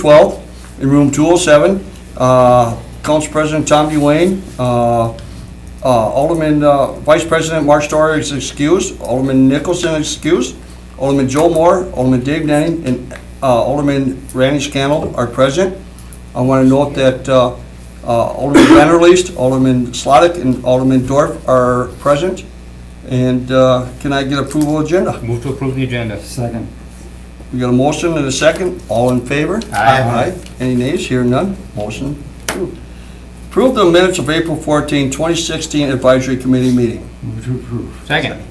12 in room 207. Council President Tom Duane, Alderman Vice President Mark Story is excused, Alderman Nicholson is excused, Alderman Joe Moore, Alderman Dave Nenning, and Alderman Randy Scannell are present. I want to note that Alderman Vanderleest, Alderman Slottick, and Alderman Dorf are present. And can I get approval of agenda? Move to approve the agenda. Second. We got a motion and a second. All in favor? Aye. Any nays? Hearing none. Motion approved. Approve the minutes of April 14, 2016 Advisory Committee meeting. Move to approve. Second.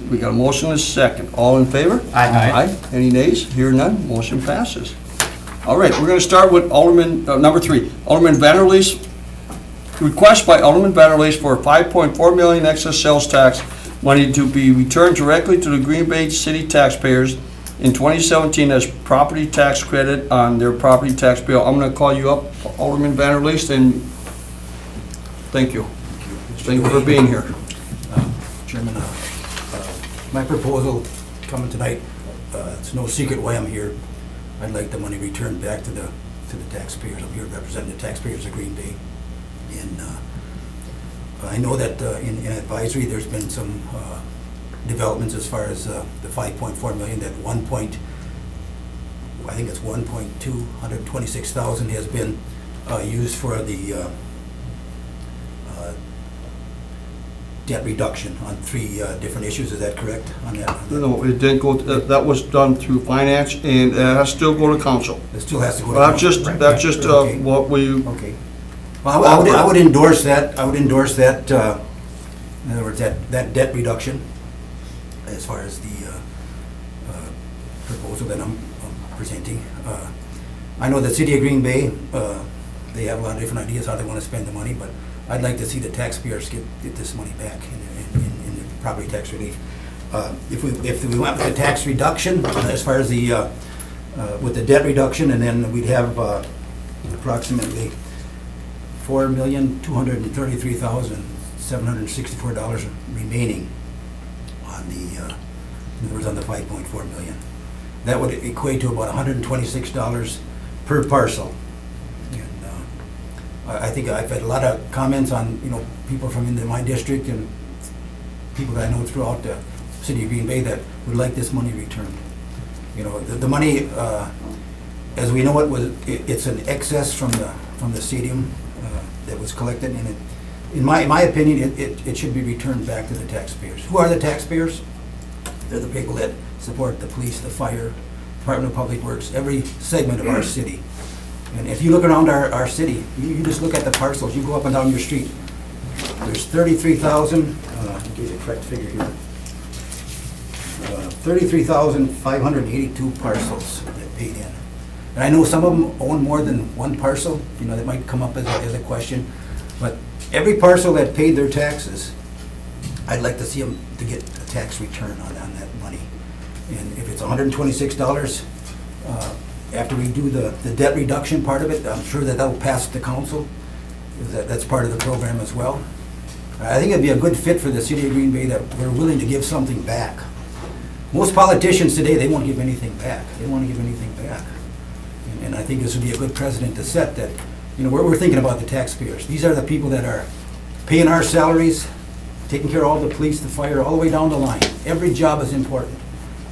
We got a motion and a second. All in favor? Aye. Any nays? Hearing none. Motion passes. All right, we're going to start with Alderman, number 3. Alderman Vanderleest. Request by Alderman Vanderleest for $5.4 million excess sales tax money to be returned directly to the Green Bay City taxpayers in 2017 as property tax credit on their property tax bill. I'm going to call you up, Alderman Vanderleest, and thank you. Thank you for being here. Chairman, my proposal coming tonight, it's no secret why I'm here. I'd like the money returned back to the taxpayers. I'm here representing the taxpayers of Green Bay. And I know that in advisory there's been some developments as far as the 5.4 million, that I think it's 1,226,000 has been used for the debt reduction on 3 different issues. Is that correct on that? No, it didn't go, that was done through finance, and it has to still go to council. It still has to go to That's council. just Okay. what we, Okay. Well, I would endorse that. I would endorse that, in other words, that debt reduction as far as the proposal that I'm presenting. I know the city of Green Bay, they have a lot of different ideas how they want to spend the money, but I'd like to see the taxpayers get this money back in the property tax relief. If we went with the tax reduction, as far as the, with the debt reduction, and then we'd have approximately $4,233,764 remaining on the, in other words, on the 5.4 million. That would equate to about $126 per parcel. And I think I've had a lot of comments on, people from in my district and people that I know throughout the city of Green Bay that would like this money returned. The money, as we know it's an excess from the stadium that was collected, and in my opinion, it should be returned back to the taxpayers. Who are the taxpayers? They're the people that support the police, the fire, Department of Public Works, every segment of our city. And if you look around our city, you just look at the parcels, you go up and down your street, there's 33,000, I'll give you the correct figure here, 33,582 parcels that paid in. And I know some of them own more than one parcel, that might come up as a question, but every parcel that paid their taxes, I'd like to see them to get a tax return on that money. And if it's $126, after we do the debt reduction part of it, I'm sure that'll pass the council. That's part of the program as well. I think it'd be a good fit for the city of Green Bay that we're willing to give something back. Most politicians today, they won't give anything back. They don't want to give anything back. And I think this would be a good precedent to set that, we're thinking about the taxpayers. These are the people that are paying our salaries, taking care of all the police, the fire, all the way down the line. Every job is important.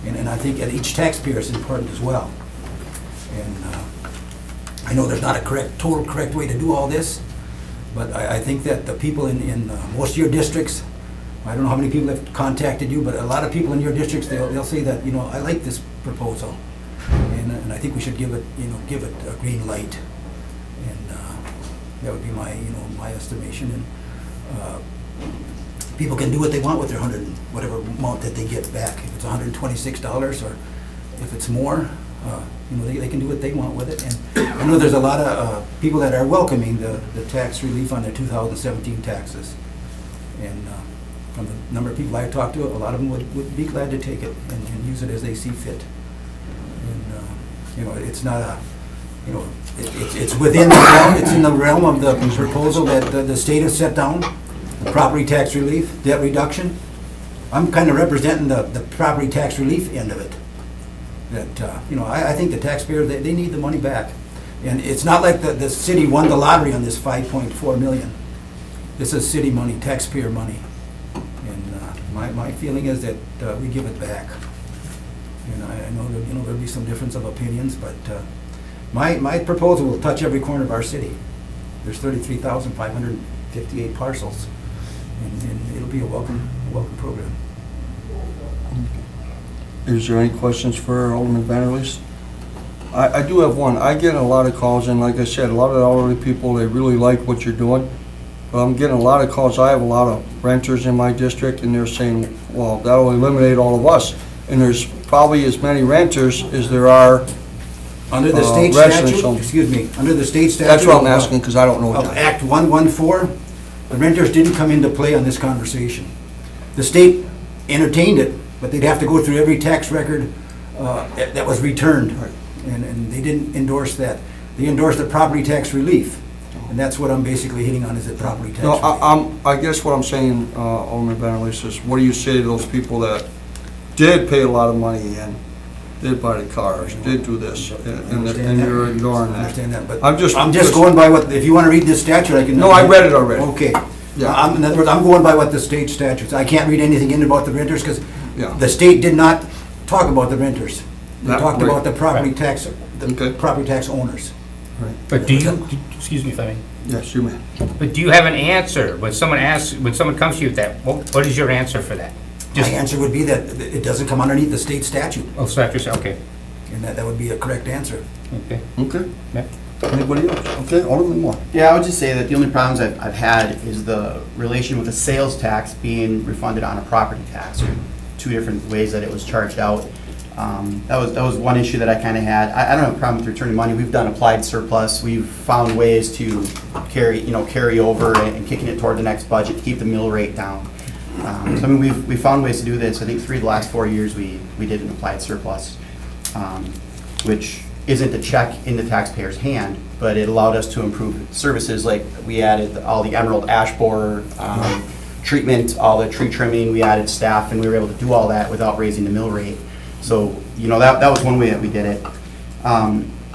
And I think each taxpayer is important as well. And I know there's not a total correct way to do all this, but I think that the people in most of your districts, I don't know how many people have contacted you, but a lot of people in your districts, they'll say that, I like this proposal. And I think we should give it a green light. And that would be my estimation. And people can do what they want with their whatever amount that they get back. If it's $126 or if it's more, they can do what they want with it. And I know there's a lot of people that are welcoming the tax relief on their 2017 taxes. And from the number of people I talked to, a lot of them would be glad to take it and use it as they see fit. And it's not a, it's within the realm. It's in the realm of the proposal that the state has set down. The property tax relief, debt reduction. I'm kind of representing the property tax relief end of it. that, I think the taxpayers, they need the money back. And it's not like the city won the lottery on this 5.4 million. This is city money, taxpayer money. And my feeling is that we give it back. And I know that, there'll be some difference of opinions, but my proposal will touch every corner of our city. There's 33,558 parcels, and it'll be a welcome program. Is there any questions for Alderman Vanderleest? I do have one. I get a lot of calls, and like I said, a lot of the elderly people, they really like what you're doing. But I'm getting a lot of calls. I have a lot of renters in my district, and they're saying, well, that'll eliminate all of us. And there's probably as many renters as there are Under the state residents. statute, under the state statute. That's what I'm asking, because I don't know Of that. Act 114, the renters didn't come into play on this conversation. The state entertained it, but they'd have to go through every tax record that was returned. Right. And they didn't endorse that. They endorsed the property tax relief. And that's what I'm basically hitting on, is the property tax No, relief. I guess what I'm saying, Alderman Vanderleest, is what do you say to those people that did pay a lot of money and did buy the cars, did do this, and you're ignoring I that? understand that, but I'm just going by what, if you want to read this statute, I can. No, I read it already. Okay. Yeah. In other words, I'm going by what the state statutes. I can't read anything in about the renters because Yeah. the state did not talk about the renters. They That- talked right. about the property tax, Okay. the property tax owners. But do you, excuse me if I may, Yes, you may. but do you have an answer? When someone comes to you with that, what is your answer for that? My Just, answer would be that it doesn't come underneath the state statute, oh, so after, okay, and that would be a correct answer. okay. Okay. Yeah. Anybody else? Okay, Alderman Moore. Yeah, I would just say that the only problems I've had is the relation with the sales tax being refunded on a property tax, or two different ways that it was charged out. That was one issue that I kind of had. I don't have a problem with returning money. We've done applied surplus. We've found ways to carry over and kicking it toward the next budget to keep the mill rate down. So I mean, we've found ways to do this. I think 3 of the last 4 years we did an applied surplus, which isn't a check in the taxpayer's hand, but it allowed us to improve services. Like we added all the emerald ash borer treatment, all the tree trimming. We added staff, and we were able to do all that without raising the mill rate. So that was one way that we did it.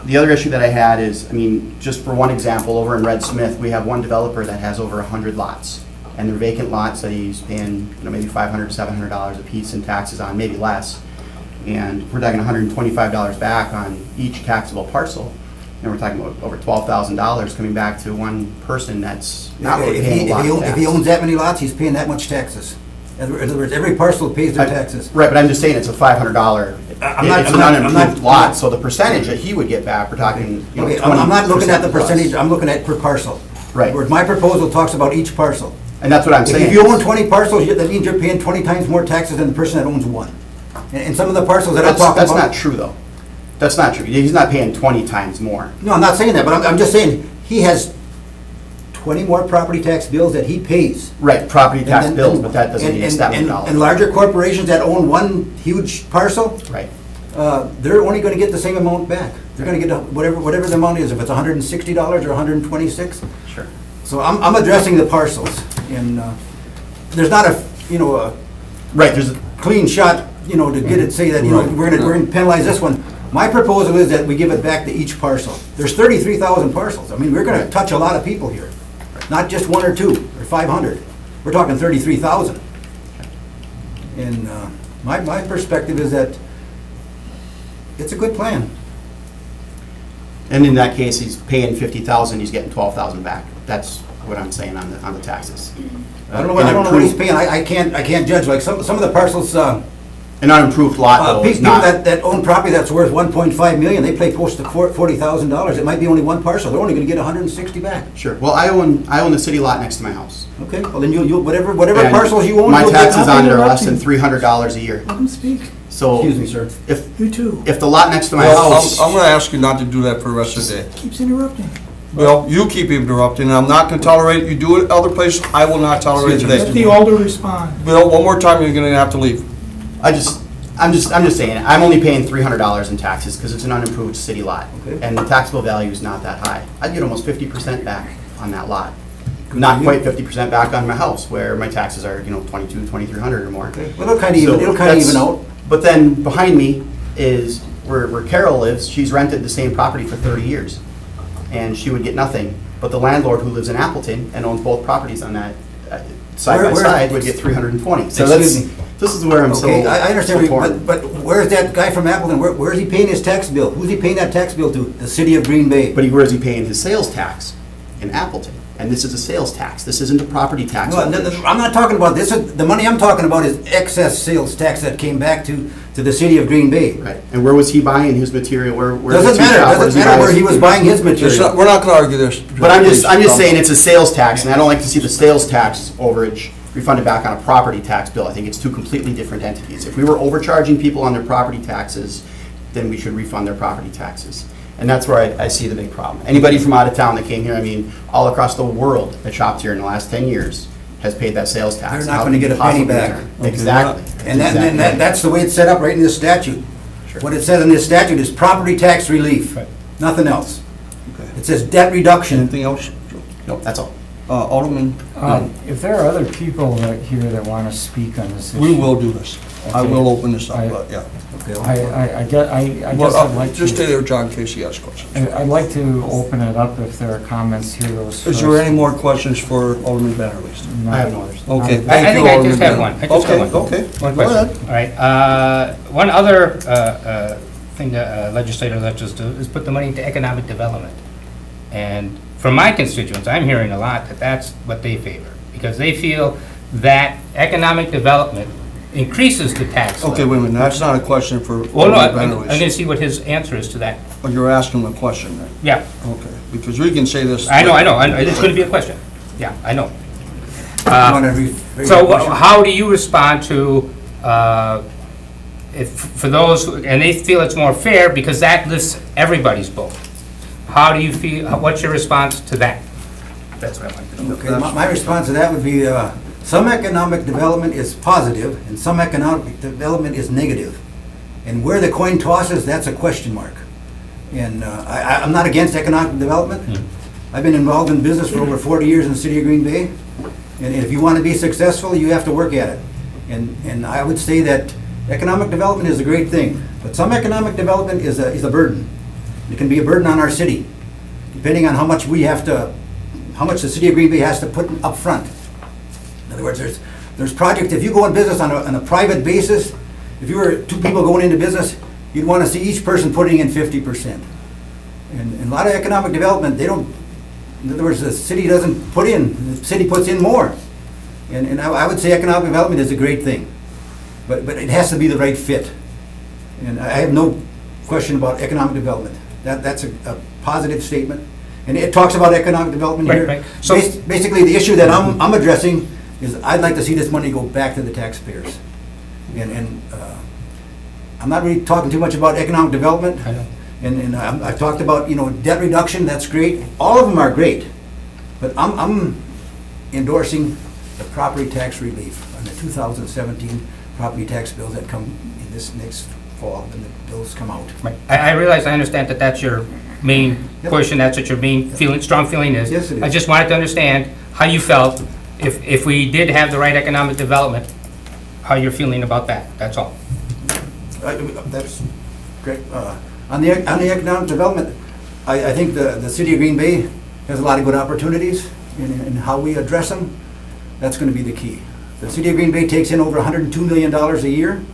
The other issue that I had is, I mean, just for one example, over in Red Smith, we have one developer that has over 100 lots. And they're vacant lots that he's paying, maybe $500, $700 a piece in taxes on, maybe less. And we're talking $125 back on each taxable parcel. And we're talking about over $12,000 coming back to one person that's not really paying a lot of If he owns tax. that many lots, he's paying that much taxes. In other words, every parcel pays their taxes. Right, but I'm just saying it's a $500, it's an unimproved lot, so the percentage that he would get back, we're talking, Okay, I'm not looking at the 20% plus. percentage, I'm looking at per parcel. Right. Whereas my proposal talks about each parcel. And that's what I'm saying. If you own 20 parcels, that means you're paying 20 times more taxes than the person that owns one. And some of the parcels that I'm talking about. That's not true, though. That's not true. He's not paying 20 times more. No, I'm not saying that, but I'm just saying, he has 20 more property tax bills that he pays. Right, property tax And then- bills, but that doesn't mean it's that and- $1. And larger corporations that own one huge parcel, Right. they're only gonna get the same amount back. They're gonna get whatever the amount is, if it's $160 or $126. Sure. So I'm addressing the parcels, and there's not a Right, there's, clean shot, to get it, say that, we're gonna penalize this one. My proposal is that we give it back to each parcel. There's 33,000 parcels. I mean, we're gonna touch a lot of people here, not just 1 or 2 or 500. We're talking 33,000. And my perspective is that it's a good plan. and in that case, he's paying 50,000, he's getting 12,000 back. That's what I'm saying on the taxes. I don't know what he's paying. I can't judge. Like some of the parcels, An unimproved lot, though, is people not. that own property that's worth 1.5 million, they pay close to $40,000. It might be only one parcel. They're only gonna get 160 back. Sure. Well, I own the city lot next to my house. Okay, well then you'll, whatever And parcels you own. My you'll get taxes nothing. on it are less than $300 a year. Let him speak. So. Excuse me, sir. You too. If the lot next to my Well, house. I'm gonna ask you not to do that for the rest of the day. Keeps interrupting. Well, you keep interrupting, and I'm not gonna tolerate it. You do it other places, I will not tolerate it Let today. the alder respond. Bill, one more time, you're gonna have to leave. I'm just saying, I'm only paying $300 in taxes because it's an unimproved city lot. Okay. And the taxable value is not that high. I'd get almost 50% back on that lot. Not quite 50% back on my house where my taxes are, $2,200, $2,300 or more. Okay. Well, it'll kinda So even that's- out. But then behind me is where Carol lives. She's rented the same property for 30 years. and she would get nothing. But the landlord who lives in Appleton and owns both properties on that, side by Where- side, would get 320. So Excuse that's, this is where I'm so. Okay, I understand, so torn. but where's that guy from Appleton? Where's he paying his tax bill? Who's he paying that tax bill to? The city of Green Bay. But where is he paying his sales tax? In Appleton. And this is a sales tax. This isn't a property tax. No, I'm not talking about this. The money I'm talking about is excess sales tax that came back to the city of Green Bay. Right. And where was he buying his material? Where Doesn't matter, doesn't matter where he was buying his It's not- material. We're not gonna argue this. But I'm just saying it's a sales tax, and I don't like to see the sales tax overage refunded back on a property tax bill. I think it's two completely different entities. If we were overcharging people on their property taxes, then we should refund their property taxes. And that's where I see the big problem. Anybody from out of town that came here, I mean, all across the world that shopped here in the last 10 years has paid that sales tax. They're not How gonna can get you a penny possibly back. return? Okay, Exactly. And Exactly. that's the way it's set up right in this statute. Sure. What it says in this statute is property tax relief, Right. nothing else. Okay. It says debt reduction. Anything else? Joe? That's all. Alderman, If there are other people here that want to speak on this issue. we will do this. I Okay. will open this up, I- but, yeah. I guess Well, I'd like just stay to, there, John, in case he has questions. I'd like to open it up if there are comments, hear those Is first. there any more questions for Alderman Vanderleest? I have no others. Okay, I thank you, think I Alderman just have Van- one. I just have one. Okay, One go question. ahead. All right, one other thing that legislators let us do is put the money into economic development. And from my constituents, I'm hearing a lot that that's what they favor, because they feel that economic development increases the tax Okay, levy. wait a minute, that's not a question for Well, no, Alderman I'm gonna Vanderleest. see what his answer is to that. Oh, you're asking a question then? Yeah, Okay, because we can say this. I know, it's gonna be a question. Yeah, I know. You wanna re- So how do you respond to, if, for those, and they feel it's more fair because that lifts everybody's boat? How do you feel, what's your response to that? That's what I want to know. Okay, my response to that would be, some economic development is positive, and some economic development is negative. And where the coin tosses, that's a question mark. And I'm not against economic development. I've been involved in business for over 40 years in the city of Green Bay. And if you want to be successful, you have to work at it. And I would say that economic development is a great thing, but some economic development is a burden. It can be a burden on our city, depending on how much how much the city of Green Bay has to put up front. In other words, there's projects, if you go in business on a private basis, if you were two people going into business, you'd want to see each person putting in 50%. And a lot of economic development, they don't, in other words, the city doesn't put in, the city puts in more. And I would say economic development is a great thing, but it has to be the right fit. And I have no question about economic development. That's a positive statement. And it talks about economic development Right, here. right. So- Basically, the issue that I'm addressing is I'd like to see this money go back to the taxpayers. And I'm not really talking too much about economic development. I know. And I've talked about, debt reduction, that's great. All of them are great. But I'm endorsing the property tax relief on the 2017 property tax bills that come in this next fall, when the bills come out. Right. I realize, I understand that that's your main Yep. push, and that's what your main feeling, strong feeling is. Yes, it is. I just wanted to understand how you felt, if we did have the right economic development, how you're feeling about that, that's all. That's great. On the economic development, I think the city of Green Bay has a lot of good opportunities in how we address them. That's going to be the key. The city of Green Bay takes in over $102 million a year.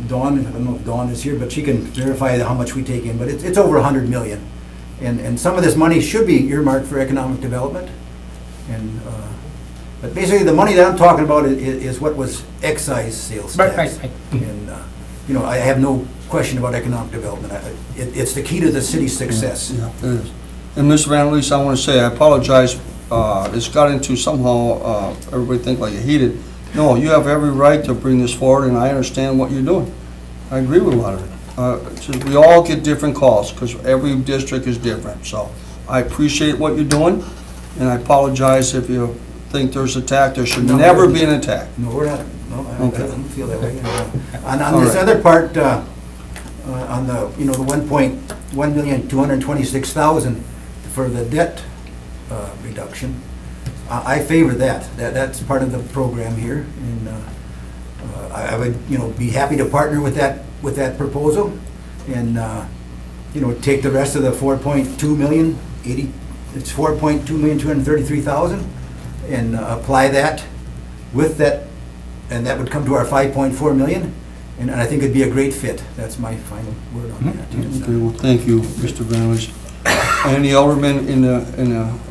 Dawn, I don't know if Dawn is here, but she can verify how much we take in, but it's over 100 million. And some of this money should be earmarked for economic development. But basically, the money that I'm talking about is what was excise sales Right, tax. right. And, I have no question about economic development. It's the key to the city's success. Yeah, it is. And Ms. Vanderleest, I want to say, I apologize, it's got into somehow, everybody think like a heated. No, you have every right to bring this forward, and I understand what you're doing. I agree with a lot of it. It's just we all get different calls, because every district is different, so I appreciate what you're doing, and I apologize if you think there's attack, there should No, never be an attack. No, we're not, no, I Okay. don't feel that way. On All this right. other part, on the, the 1,226,000 for the debt reduction, I favor that. That's part of the program here, and I would, be happy to partner with that proposal. And, take the rest of the 4.2 million, it's 4.2,233,000, and apply that with that, and that would come to our 5.4 million, and I think it'd be a great fit. That's my final word on that. Okay, well, thank you, Mr. Vanderleest. Any alderman in the,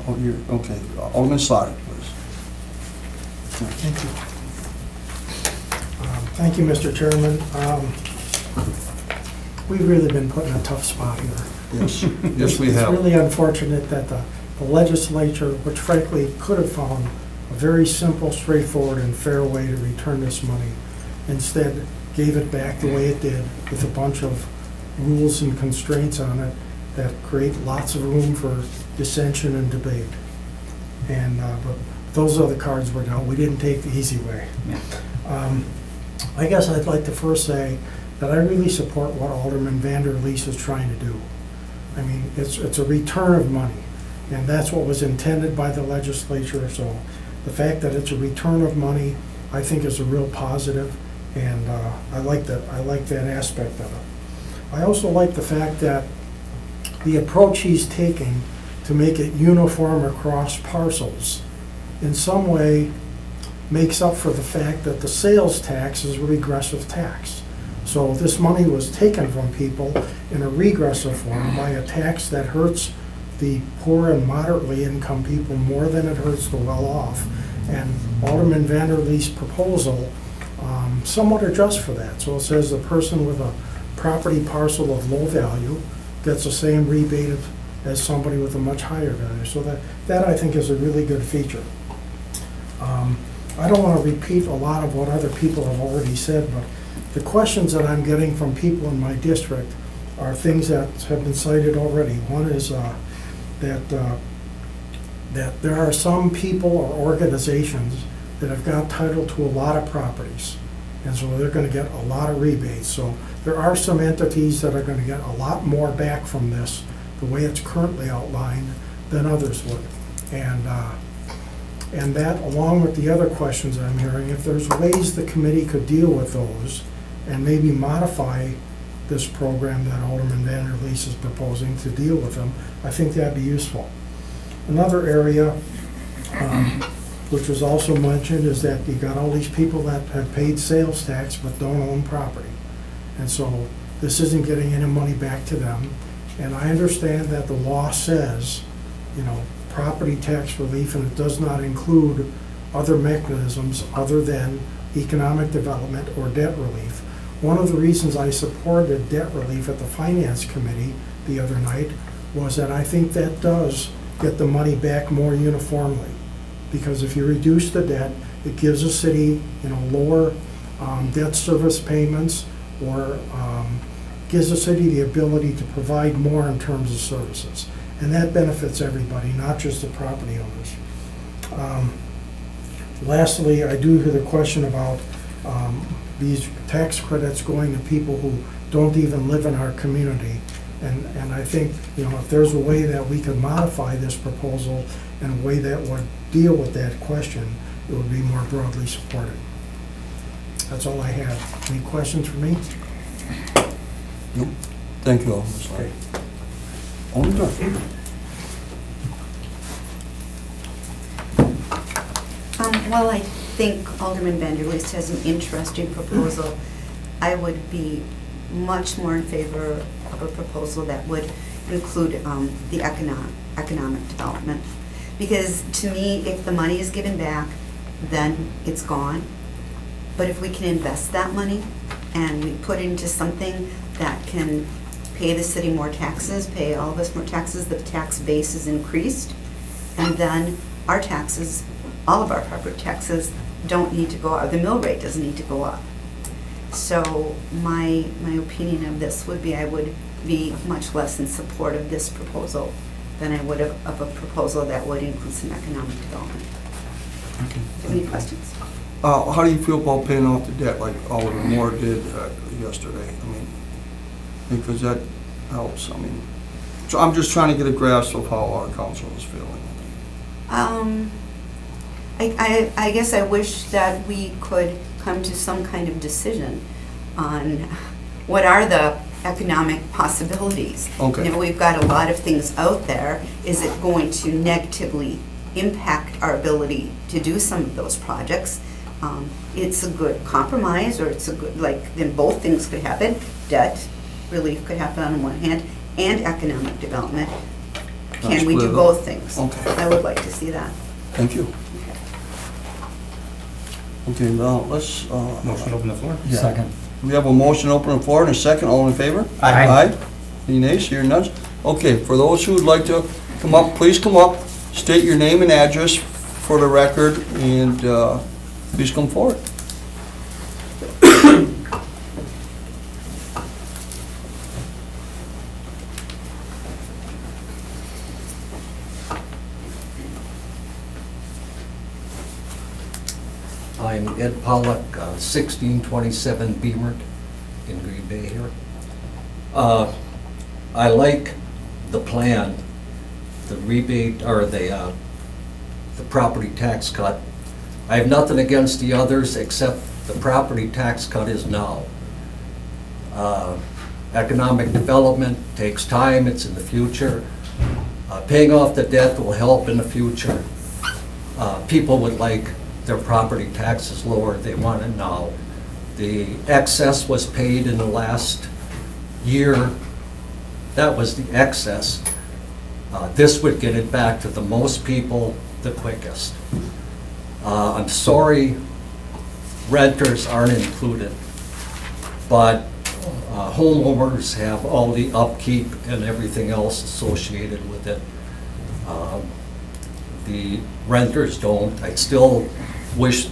oh, okay, Alderman Slaughter, please. Thank you. Thank you, Mr. Chairman. We've really been put in a tough spot here. Yes, yes, we It's have. really unfortunate that the legislature, which frankly could have found a very simple, straightforward, and fair way to return this money, instead gave it back the way it did, with a bunch of rules and constraints on it that create lots of room for dissension and debate. And, but those are the cards we're dealt. We didn't take the easy way. I guess I'd like to first say that I really support what Alderman Vanderleest is trying to do. I mean, it's a return of money, and that's what was intended by the legislature. So the fact that it's a return of money, I think, is a real positive, and I like that aspect of it. I also like the fact that the approach he's taking to make it uniform across parcels in some way makes up for the fact that the sales tax is a regressive tax. So this money was taken from people in a regressive form by a tax that hurts the poor and moderately income people more than it hurts the well-off. And Alderman Vanderleest's proposal somewhat adjusts for that. So it says the person with a property parcel of low value gets the same rebate as somebody with a much higher value. So that I think is a really good feature. I don't want to repeat a lot of what other people have already said, but the questions that I'm getting from people in my district are things that have been cited already. One is that there are some people or organizations that have got title to a lot of properties, and so they're going to get a lot of rebates. So there are some entities that are going to get a lot more back from this, the way it's currently outlined, than others would. And that, along with the other questions I'm hearing, if there's ways the committee could deal with those and maybe modify this program that Alderman Vanderleest is proposing to deal with them, I think that'd be useful. Another area, which was also mentioned, is that you got all these people that have paid sales tax but don't own property. And so this isn't getting any money back to them. And I understand that the law says, property tax relief, and it does not include other mechanisms other than economic development or debt relief. One of the reasons I supported debt relief at the Finance Committee the other night was that I think that does get the money back more uniformly. Because if you reduce the debt, it gives a city, lower debt service payments, or gives the city the ability to provide more in terms of services. And that benefits everybody, not just the property owners. Lastly, I do hear the question about these tax credits going to people who don't even live in our community. And I think, if there's a way that we could modify this proposal in a way that would deal with that question, it would be more broadly supported. That's all I have. Any questions for me? Nope. Thank you, Alderman Slaughter. Alderman Dunn. While I think Alderman Vanderleest has an interesting proposal, I would be much more in favor of a proposal that would include the economic development. Because to me, if the money is given back, then it's gone. But if we can invest that money and we put into something that can pay the city more taxes, pay all of us more taxes, the tax base is increased, and then our taxes, all of our property taxes, don't need to go up, the mill rate doesn't need to go up. So my opinion of this would be I would be much less in support of this proposal than I would of a proposal that would include some economic development. Okay. Any questions? How do you feel about paying off the debt like Alderman Moore did yesterday? Because that helps. So I'm just trying to get a grasp of how our council is feeling. I guess I wish that we could come to some kind of decision on what are the economic possibilities. Okay. Now, we've got a lot of things out there. Is it going to negatively impact our ability to do some of those projects? It's a good compromise, or it's a good, like, then both things could happen. Debt relief could happen on one hand, and economic development. Can we split do it both up. things? Okay. I would like to see that. Thank you. Okay, now, let's, Motion to open the floor? yeah. Second. We have a motion to open the floor and a second. All in favor? Aye. Aye. Any nays? Hearing none? Okay, for those who would like to come up, please come up, state your name and address for the record, and please come forward. I'm Ed Pollack, 1627 Beamer in Green Bay here. I like the plan, the rebate, or the property tax cut. I have nothing against the others, except the property tax cut is now. Economic development takes time, it's in the future. Paying off the debt will help in the future. People would like their property taxes lower, they want it now. The excess was paid in the last year, that was the excess. This would get it back to the most people the quickest. I'm sorry renters aren't included, but homeowners have all the upkeep and everything else associated with it. The renters don't. I still wish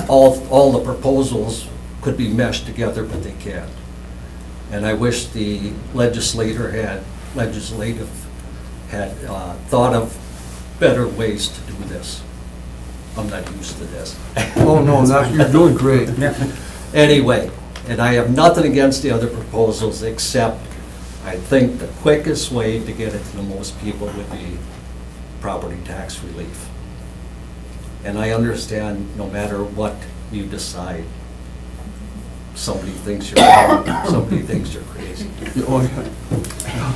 all the proposals could be meshed together, but they can't. And I wish the legislative had thought of better ways to do this. I'm not used to this. Oh, no, you're doing great. Anyway, and I have nothing against the other proposals, except I think the quickest way to get it to the most people would be property tax relief. And I understand no matter what you decide, somebody thinks you're wrong, somebody thinks you're crazy. Oh, yeah.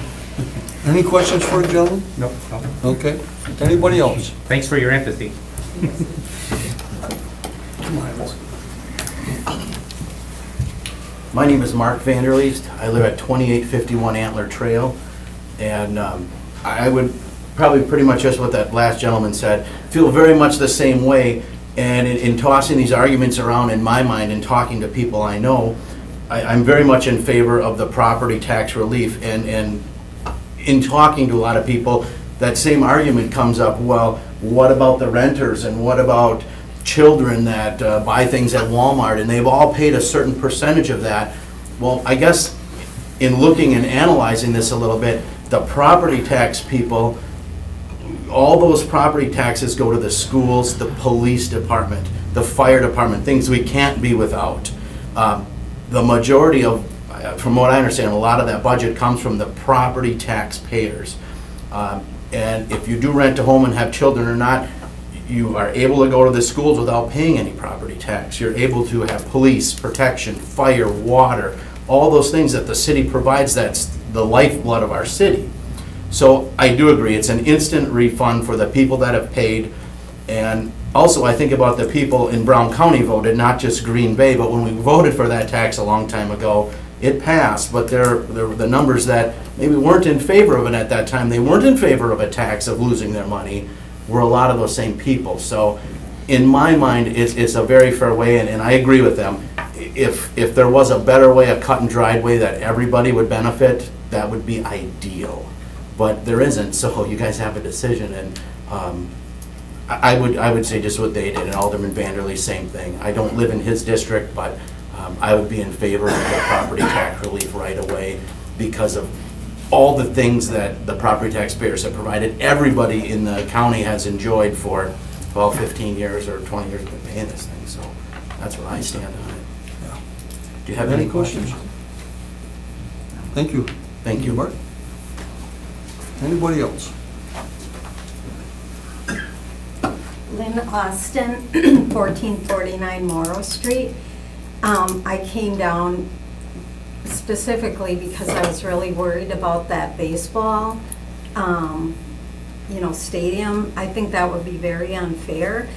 Any questions for the gentleman? Nope. Okay. Anybody else? Thanks for your empathy. My name is Mark Vanderleest. I live at 2851 Antler Trail, and I would probably pretty much just what that last gentleman said, feel very much the same way. And in tossing these arguments around in my mind and talking to people I know, I'm very much in favor of the property tax relief. And in talking to a lot of people, that same argument comes up, well, what about the renters and what about children that buy things at Walmart and they've all paid a certain percentage of that? Well, I guess in looking and analyzing this a little bit, the property tax people, all those property taxes go to the schools, the police department, the fire department, things we can't be without. The majority of, from what I understand, a lot of that budget comes from the property tax payers. And if you do rent a home and have children or not, you are able to go to the schools without paying any property tax. You're able to have police, protection, fire, water, all those things that the city provides, that's the lifeblood of our city. So I do agree, it's an instant refund for the people that have paid. And also I think about the people in Brown County voted, not just Green Bay, but when we voted for that tax a long time ago, it passed, but they're the numbers that maybe weren't in favor of it at that time, they weren't in favor of a tax of losing their money, were a lot of those same people. So in my mind, it's a very fair way, and I agree with them. If there was a better way, a cut and dried way that everybody would benefit, that would be ideal. But there isn't, so you guys have a decision, and I would say just what they did, and Alderman Vanderlee, same thing. I don't live in his district, but I would be in favor of the property tax relief right away because of all the things that the property taxpayers have provided. Everybody in the county has enjoyed for, well, 15 years or 20 years been paying this thing, so that's where I stand on it. Do you have any questions? Thank you. Thank you. Mark. Anybody else? Lynn Austin, 1449 Morrow Street. I came down specifically because I was really worried about that baseball, stadium. I think that would be very unfair.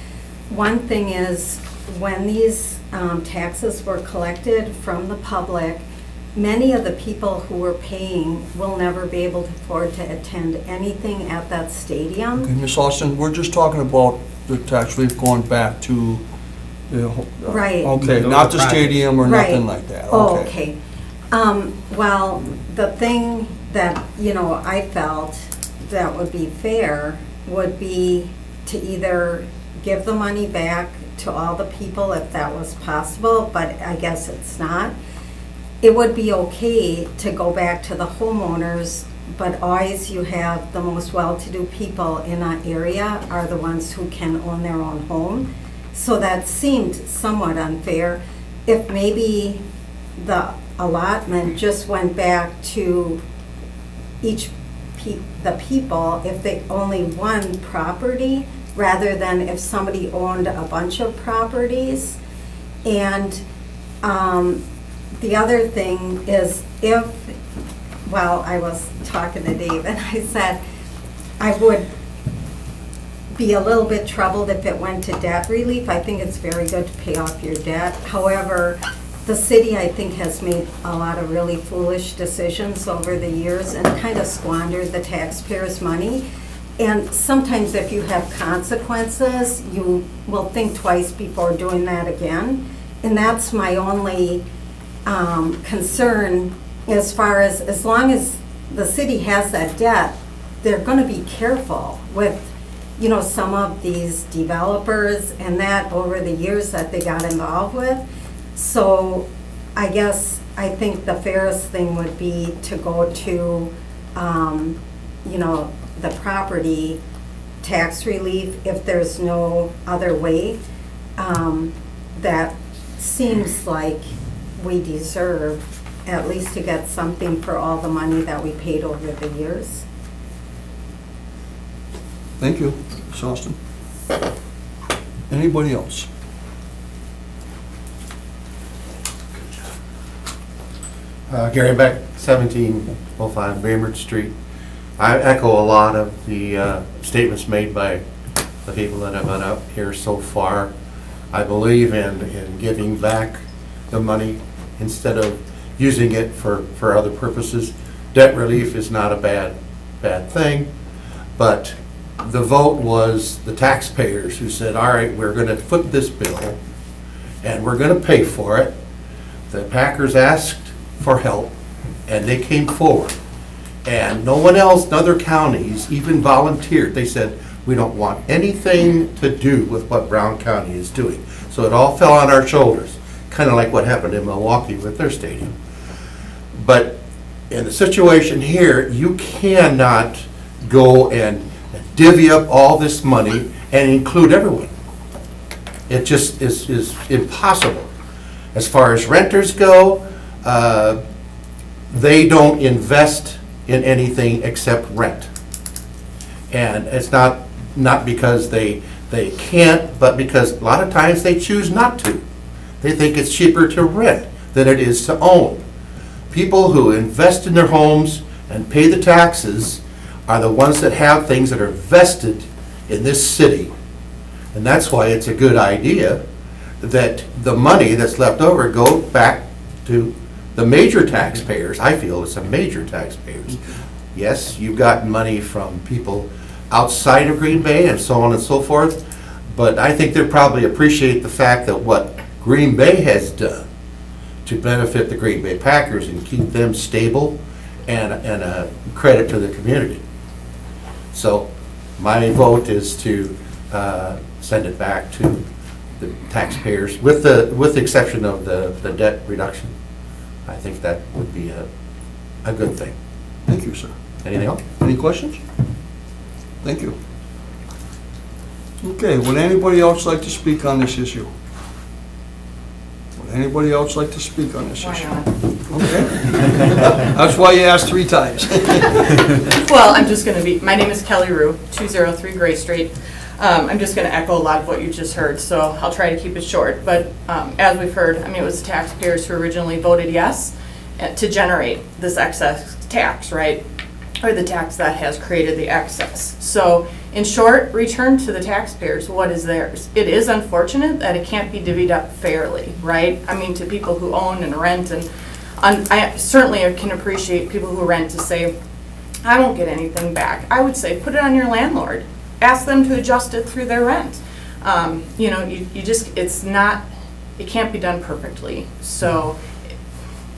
One thing is, when these taxes were collected from the public, many of the people who were paying will never be able to afford to attend anything at that stadium. Okay, Ms. Austin, we're just talking about the tax relief going back to the... Right. Okay, Those not the are stadium or Right. nothing like that. Oh, okay. Well, the thing that, I felt that would be fair would be to either give the money back to all the people if that was possible, but I guess it's not. It would be okay to go back to the homeowners, but always you have the most well-to-do people in that area are the ones who can own their own home. So that seemed somewhat unfair. If maybe the allotment just went back to the people, if they only one property, rather than if somebody owned a bunch of properties. And the other thing is I was talking to Dave and I said, I would be a little bit troubled if it went to debt relief. I think it's very good to pay off your debt. However, the city, I think, has made a lot of really foolish decisions over the years and kind of squandered the taxpayers' money. And sometimes if you have consequences, you will think twice before doing that again. And that's my only concern as long as the city has that debt, they're going to be careful with, some of these developers and that over the years that they got involved with. So I guess I think the fairest thing would be to go to, the property tax relief if there's no other way. That seems like we deserve at least to get something for all the money that we paid over the years. Thank you, Ms. Austin. Anybody else? Gary Beck, 1705 Bainbridge Street. I echo a lot of the statements made by the people that have been up here so far. I believe in giving back the money instead of using it for other purposes. Debt relief is not a bad thing, but the vote was the taxpayers who said, all right, we're going to foot this bill and we're going to pay for it. The Packers asked for help and they came forward. And no one else, other counties even volunteered. They said, we don't want anything to do with what Brown County is doing. So it all fell on our shoulders, kind of like what happened in Milwaukee with their stadium. But in the situation here, you cannot go and divvy up all this money and include everyone. It just is impossible. As far as renters go, they don't invest in anything except rent. And it's not because they can't, but because a lot of times they choose not to. They think it's cheaper to rent than it is to own. People who invest in their homes and pay the taxes are the ones that have things that are vested in this city. And that's why it's a good idea that the money that's left over go back to the major taxpayers. I feel it's a major taxpayers. Yes, you've got money from people outside of Green Bay and so on and so forth, but I think they probably appreciate the fact that what Green Bay has done to benefit the Green Bay Packers and keep them stable and a credit to the community. So my vote is to send it back to the taxpayers with the exception of the debt reduction. I think that would be a good thing. Thank you, sir. Anything else? Any questions? Thank you. Okay, would anybody else like to speak on this issue? Would anybody else like to speak on this issue? Okay. That's why you asked 3 times. Well, I'm just going to my name is Kelly Rue, 203 Gray Street. I'm just going to echo a lot of what you just heard, so I'll try to keep it short. But as we've heard, it was the taxpayers who originally voted yes, to generate this excess tax, right? Or the tax that has created the excess. So in short, return to the taxpayers what is theirs. It is unfortunate that it can't be divvied up fairly, right? I mean, to people who own and rent, and I certainly can appreciate people who rent to say, I won't get anything back. I would say, put it on your landlord. Ask them to adjust it through their rent. You know, you just, it can't be done perfectly. So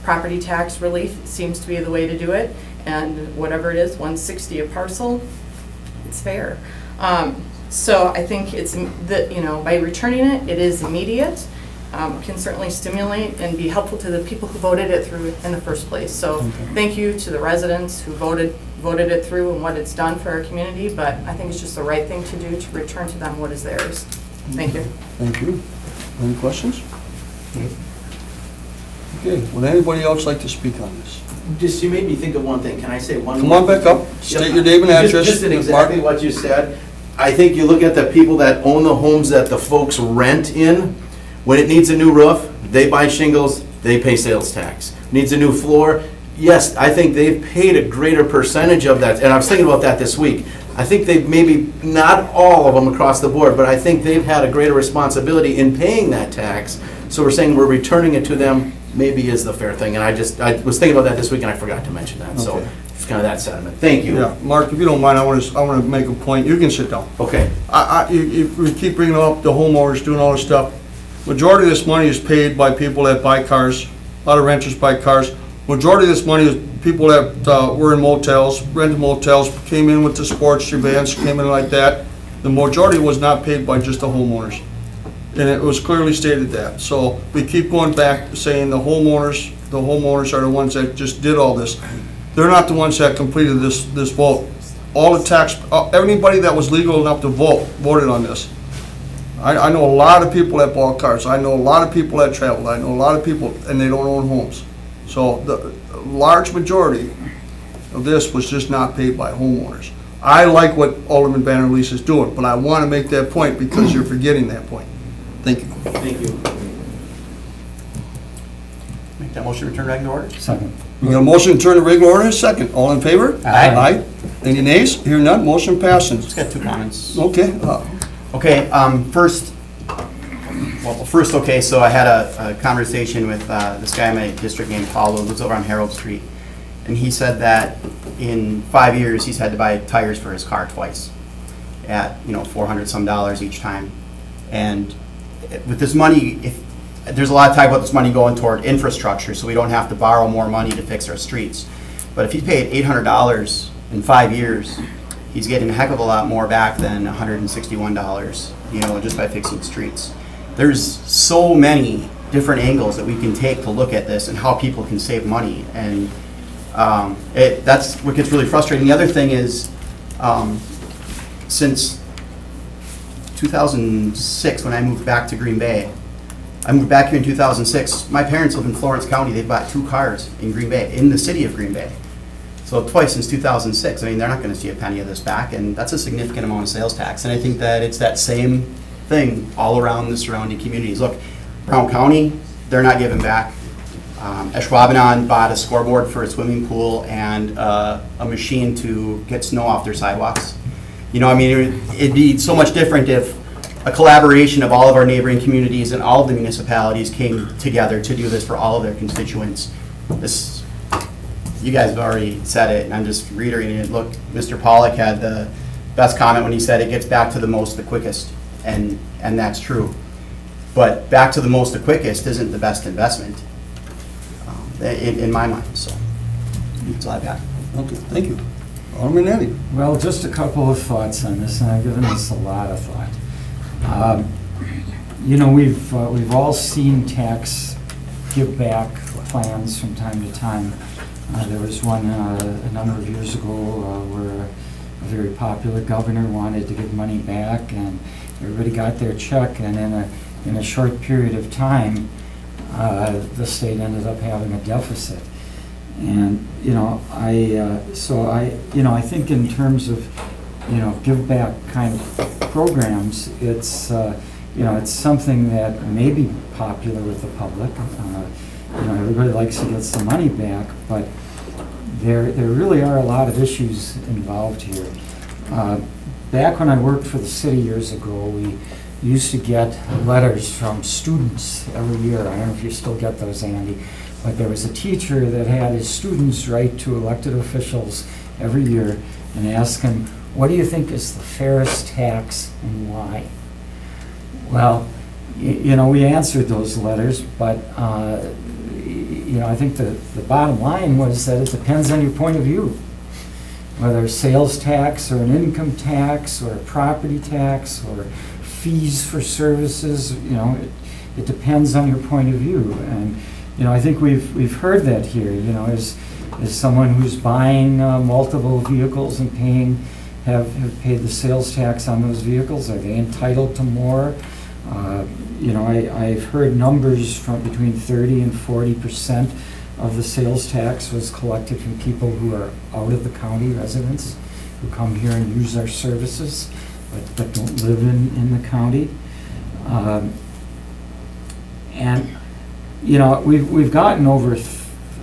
property tax relief seems to be the way to do it. And whatever it is, $160 a parcel, it's fair. So I think it's that, you know, by returning it, it is immediate, can certainly stimulate and be helpful to the people who voted it through in the first place. So thank you to the residents who voted it through and what it's done for our community, but I think it's just the right thing to do to return to them what is theirs. Thank you. Thank you. Any questions? Okay, would anybody else like to speak on this? Just, you made me think of one thing. Can I say one Come more on back thing? up, state your name and address. Just in Mark. exactly what you said. I think you look at the people that own the homes that the folks rent in, when it needs a new roof, they buy shingles, they pay sales tax. Needs a new floor, yes, I think they've paid a greater percentage of that, and I was thinking about that this week. I think they've maybe, not all of them across the board, but I think they've had a greater responsibility in paying that tax. So we're saying we're returning it to them, maybe is the fair thing. And I was thinking about that this week and I forgot to mention that. So Okay. it's kind of that sentiment. Thank you. Yeah, Mark, if you don't mind, I want to make a point. You can sit down. Okay. We keep bringing up the homeowners doing all this stuff. Majority of this money is paid by people that buy cars. A lot of renters buy cars. Majority of this money is people that were in motels, rented motels, came in with the sports events, came in like that. The majority was not paid by just the homeowners. And it was clearly stated that. So we keep going back saying the homeowners are the ones that just did all this. They're not the ones that completed this vote. All the anybody that was legal enough to vote, voted on this. I know a lot of people that bought cars. I know a lot of people that traveled. I know a lot of people, and they don't own homes. So the large majority of this was just not paid by homeowners. I like what Alderman Vanderleest is doing, but I want to make that point because you're forgetting that point. Thank you. Thank you. Make that motion to return back to order? Second. We got a motion to turn to regular order, second. All in favor? Aye. Aye. Any nays? Hear none, motion passes. Just got two comments. Okay, Okay, first, okay, so I had a conversation with this guy in my district named Paul, who lives over on Harold Street. And he said that in 5 years, he's had to buy tires for his car twice at, $400 some each time. And with this money, there's a lot of talk about this money going toward infrastructure, so we don't have to borrow more money to fix our streets. But if he paid $800 in 5 years, he's getting a heck of a lot more back than $161, just by fixing streets. There's so many different angles that we can take to look at this and how people can save money. And that's what gets really frustrating. The other thing is, since 2006, when I moved back to Green Bay, I moved back here in 2006. My parents live in Florence County. They bought 2 cars in Green Bay, in the city of Green Bay. So twice since 2006. I mean, they're not going to see a penny of this back, and that's a significant amount of sales tax. And I think that it's that same thing all around the surrounding communities. Look, Brown County, they're not giving back. Ashwaubenon bought a scoreboard for a swimming pool and a machine to get snow off their sidewalks. It'd be so much different if a collaboration of all of our neighboring communities and all of the municipalities came together to do this for all of their constituents. You guys have already said it, and I'm just reiterating it. Look, Mr. Pollack had the best comment when he said it gets back to the most the quickest, and that's true. But back to the most the quickest isn't the best investment, in my mind, so that's all I've got. okay, thank you. Alderman Eddie. Well, just a couple of thoughts on this, and I've given this a lot of thought. We've all seen tax give back plans from time to time. There was one a number of years ago where a very popular governor wanted to give money back, and everybody got their check, and in a short period of time, the state ended up having a deficit. And I think in terms of give back kind of programs, it's something that may be popular with the public. everybody likes to get some money back, but there really are a lot of issues involved here. Back when I worked for the city years ago, we used to get letters from students every year. I don't know if you still get those, Andy, but there was a teacher that had his students write to elected officials every year and ask them, what do you think is the fairest tax and why? Well, we answered those letters, but I think the bottom line was that it depends on your point of view. Whether sales tax or an income tax or a property tax or fees for services, it depends on your point of view. And, I think we've heard that here, as someone who's buying multiple vehicles and have paid the sales tax on those vehicles, are they entitled to more? I've heard numbers from between 30 and 40% of the sales tax was collected from people who are out of the county residents, who come here and use our services, but don't live in the county. We've gotten over,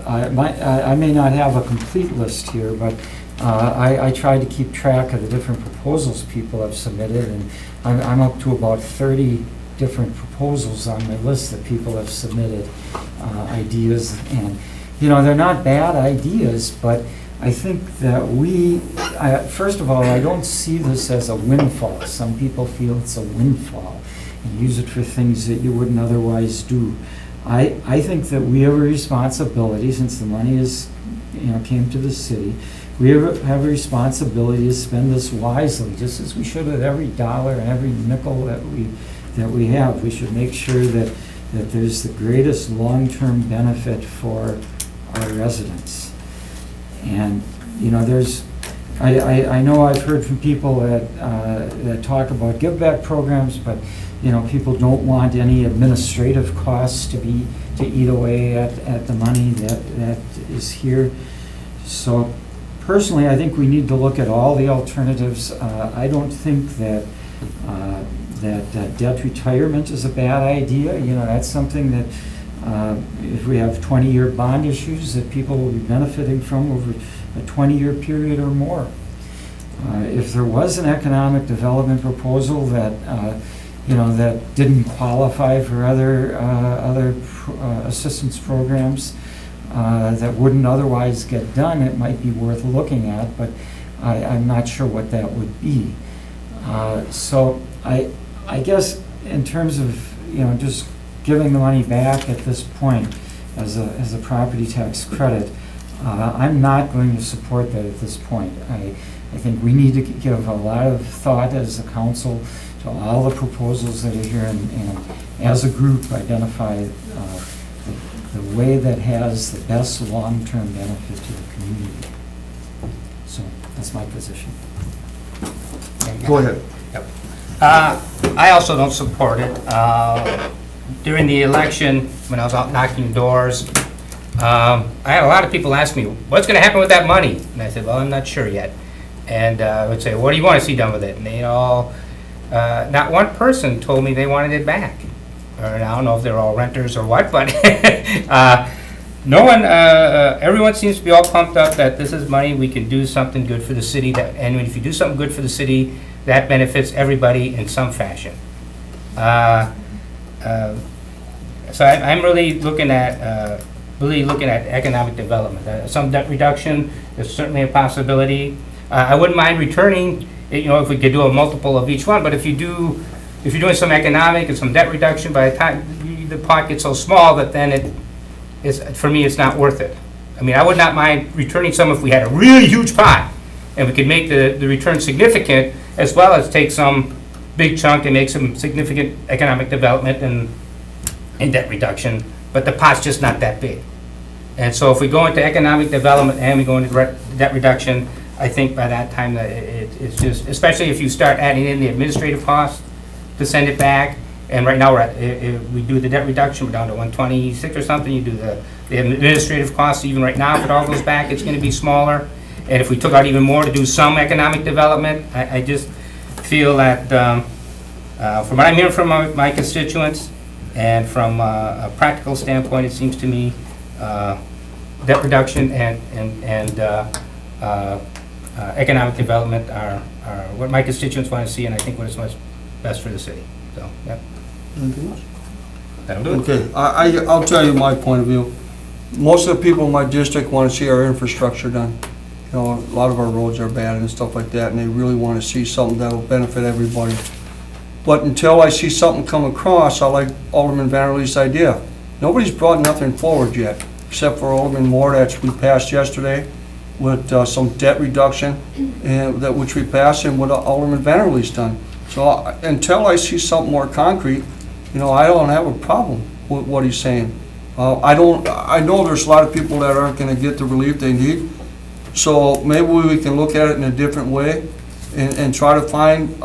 I may not have a complete list here, but I tried to keep track of the different proposals people have submitted, and I'm up to about 30 different proposals on my list that people have submitted, ideas, and they're not bad ideas, but I think that first of all, I don't see this as a windfall. Some people feel it's a windfall and use it for things that you wouldn't otherwise do. I think that we have a responsibility, since the money came to the city, we have a responsibility to spend this wisely, just as we should with every dollar and every nickel that we have. We should make sure that there's the greatest long-term benefit for our residents. And, I know I've heard from people that talk about give-back programs, but, people don't want any administrative costs to eat away at the money that is here. So personally, I think we need to look at all the alternatives. I don't think that debt retirement is a bad idea. That's something that if we have 20-year bond issues that people will be benefiting from over a 20-year period or more. If there was an economic development proposal that that didn't qualify for other assistance programs that wouldn't otherwise get done, it might be worth looking at, but I'm not sure what that would be. So I guess in terms of just giving the money back at this point as a property tax credit, I'm not going to support that at this point. I think we need to give a lot of thought as a council to all the proposals that are here, and as a group identify the way that has the best long-term benefit to the community. So that's my position. Go ahead. Yep. I also don't support it. During the election, when I was out knocking doors, I had a lot of people ask me, what's going to happen with that money? And I said, well, I'm not sure yet. And I would say, what do you want to see done with it? And they all, not one person told me they wanted it back. Or I don't know if they're all renters or what, but no one, everyone seems to be all pumped up that this is money, we can do something good for the city, and if you do something good for the city, that benefits everybody in some fashion. So I'm really looking at economic development. Some debt reduction is certainly a possibility. I wouldn't mind returning, if we could do a multiple of each one, but if you're doing some economic and some debt reduction, by the time the pot gets so small that then for me, it's not worth it. I mean, I would not mind returning some if we had a really huge pot and we could make the return significant, as well as take some big chunk and make some significant economic development and debt reduction, but the pot's just not that big. And so if we go into economic development and we go into debt reduction, I think by that time that it's just, especially if you start adding in the administrative costs to send it back, and right now we do the debt reduction, we're down to 126 or something, you do the administrative costs, even right now, if it all goes back, it's gonna be smaller. And if we took out even more to do some economic development, I just feel that, from what I'm hearing from my constituents, And from a practical standpoint, it seems to me, debt reduction and economic development are what my constituents want to see, and I think what is most best for the city. So, yeah, Anything else? that'll do it. Okay, I'll tell you my point of view. Most of the people in my district want to see our infrastructure done. You know, a lot of our roads are bad and stuff like that, and they really want to see something that'll benefit everybody. But until I see something come across, I like Alderman Vanderleest's idea. Nobody's brought nothing forward yet, except for Alderman Moore that we passed yesterday with some debt reduction, and that which we passed, and what Alderman Vanderleest done. So until I see something more concrete, you know, I don't have a problem with what he's saying. I know there's a lot of people that aren't gonna get the relief they need, so maybe we can look at it in a different way and try to find,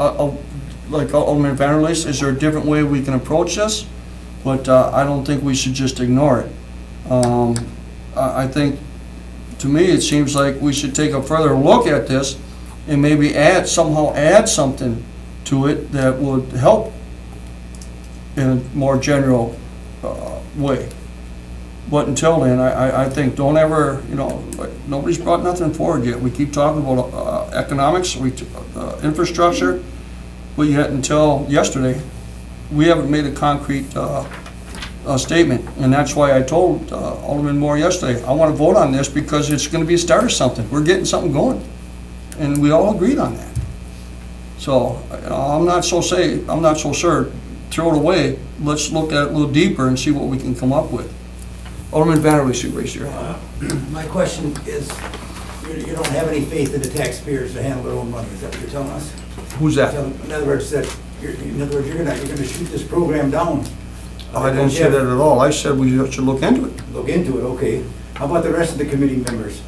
like Alderman Vanderleest, is there a different way we can approach this? But I don't think we should just ignore it. I think, to me, it seems like we should take a further look at this and maybe somehow add something to it that would help in a more general way. But until then, I think don't ever, you know, like, nobody's brought nothing forward yet. We keep talking about economics, infrastructure, but yet until yesterday, we haven't made a concrete statement. And that's why I told Alderman Moore yesterday, I want to vote on this because it's going to be a start of something. We're getting something going. And we all agreed on that. So I'm not so sure, throw it away. Let's look at it a little deeper and see what we can come up with. Alderman Vanderleest, you raise your hand. My question is, you don't have any faith in the taxpayers to handle their own money, is that what you're telling us? Who's that? In other words, you're gonna shoot this program down. I didn't say that at all. I said we should look into it. Look into it, okay. How about the rest of the committee members?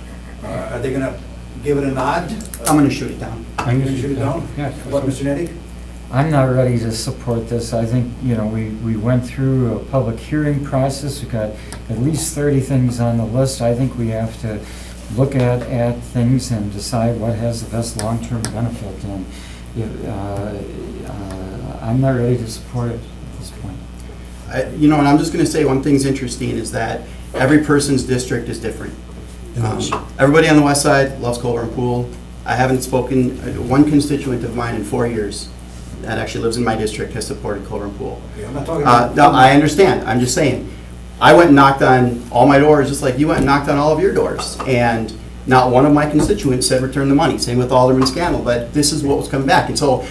Are they gonna give it a nod? I'm gonna shoot it down. I'm Gonna shoot it down? Yeah. How about Mr. Nedick? I'm not ready to support this. I think, you know, we went through a public hearing process. We've got at least 30 things on the list. I think we have to look at things and decide what has the best long-term benefit. And I'm not ready to support it at this point. You know, and I'm just gonna say one thing's interesting is that every person's district is different. Everybody on the west side loves Culver and Pool. I haven't spoken, one constituent of mine in 4 years that actually lives in my district has supported Culver and Pool. Okay, I'm not talking about. No, I understand, I'm just saying, I went and knocked on all my doors, just like you went and knocked on all of your doors, and not one of my constituents said return the money, same with Alderman Scannell, but this is what was coming back, and so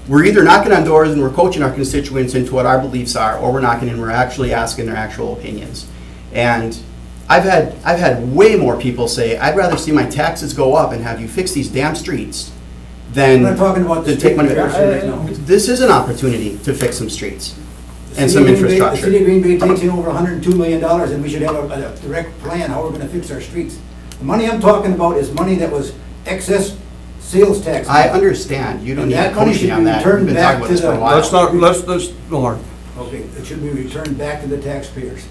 we're either knocking on doors and we're coaching our constituents into what our beliefs are, or we're knocking and we're actually asking their actual opinions. And I've had way more people say, I'd rather see my taxes go up and have you fix these damn streets than I'm not talking about the to take money. street repairs right now. This is an opportunity to fix some streets and The some city of Green Bay- infrastructure. The city of Green Bay takes in over $102 million, and we should have a direct plan how we're gonna fix our streets. The money I'm talking about is money that was excess sales tax. I understand, you don't And need that money coaching should on be that, we've returned been back talking about to this for a the- while. Let's go on. Okay, it should be returned back to the taxpayers.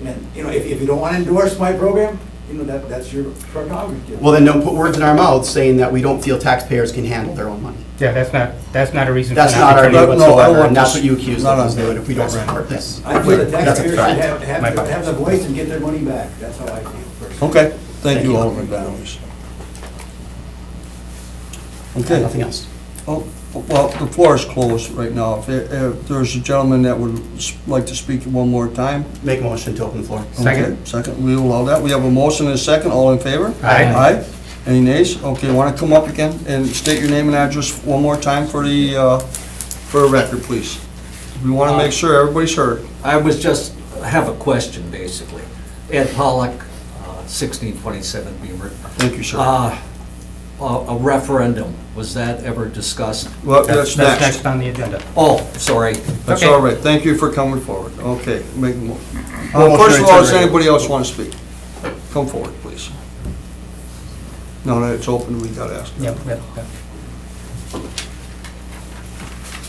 And, you know, if you don't wanna endorse my program, you know, that's your prerogative. Well, then don't put words in our mouths saying that we don't feel taxpayers can handle their own money. Yeah, that's not a reason. That's for not our turning view it. No, I whatsoever, want and that's this- what you accused not of on us that. doing if we don't support this. I feel the That's a taxpayers should threat. have the voice and get their money back. That's how I feel personally. Okay, thank Thank you, you. Alderman Vanderleest. Okay, Okay, nothing else. oh, well, the floor is closed right now. If there's a gentleman that would like to speak one more time. Make a motion to open the floor. Second. Okay, second, we will allow that. We have a motion and a second, all in favor? Aye. Aye. Any nays? Okay, want to come up again and state your name and address one more time for a record, please? We want to make sure everybody's heard. I have a question, basically. Ed Pollock, 1627 Beamer. Thank you, sir. A referendum, was that ever discussed? Well, that's That's next. next on the agenda. Oh, sorry. That's Okay. all right. Thank you for coming forward. Okay, make a mo- Motion First of to all, does return. anybody else want to speak? Come forward, please. No, no, it's open, we got to ask. Yep.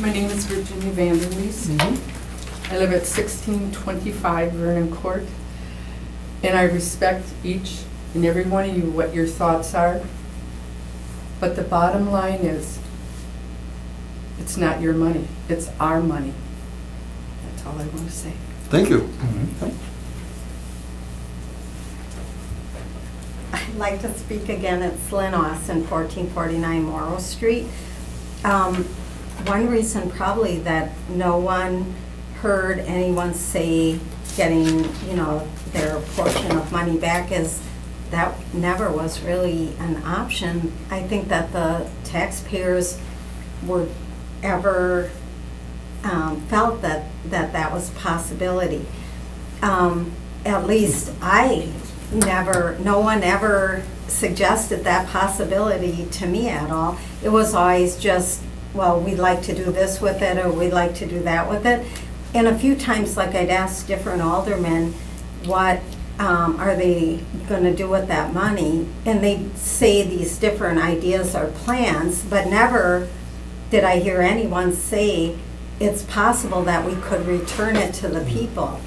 My name is Virginia Vanderleest. I live at 1625 Vernon Court, and I respect each and every one of you, what your thoughts are. But the bottom line is, it's not your money, it's our money. That's all I want to say. Thank you. I'd like to speak again. It's Lynn Austin, 1449 Morrow Street. One reason probably that no one heard anyone say getting, their portion of money back is that never was really an option. I think that the taxpayers were ever felt that was a possibility. At least no one ever suggested that possibility to me at all. It was always just, well, we'd like to do this with it, or we'd like to do that with it. And a few times, like, I'd ask different aldermen, what are they gonna do with that money? And they'd say these different ideas or plans, but never did I hear anyone say it's possible that we could return it to the people.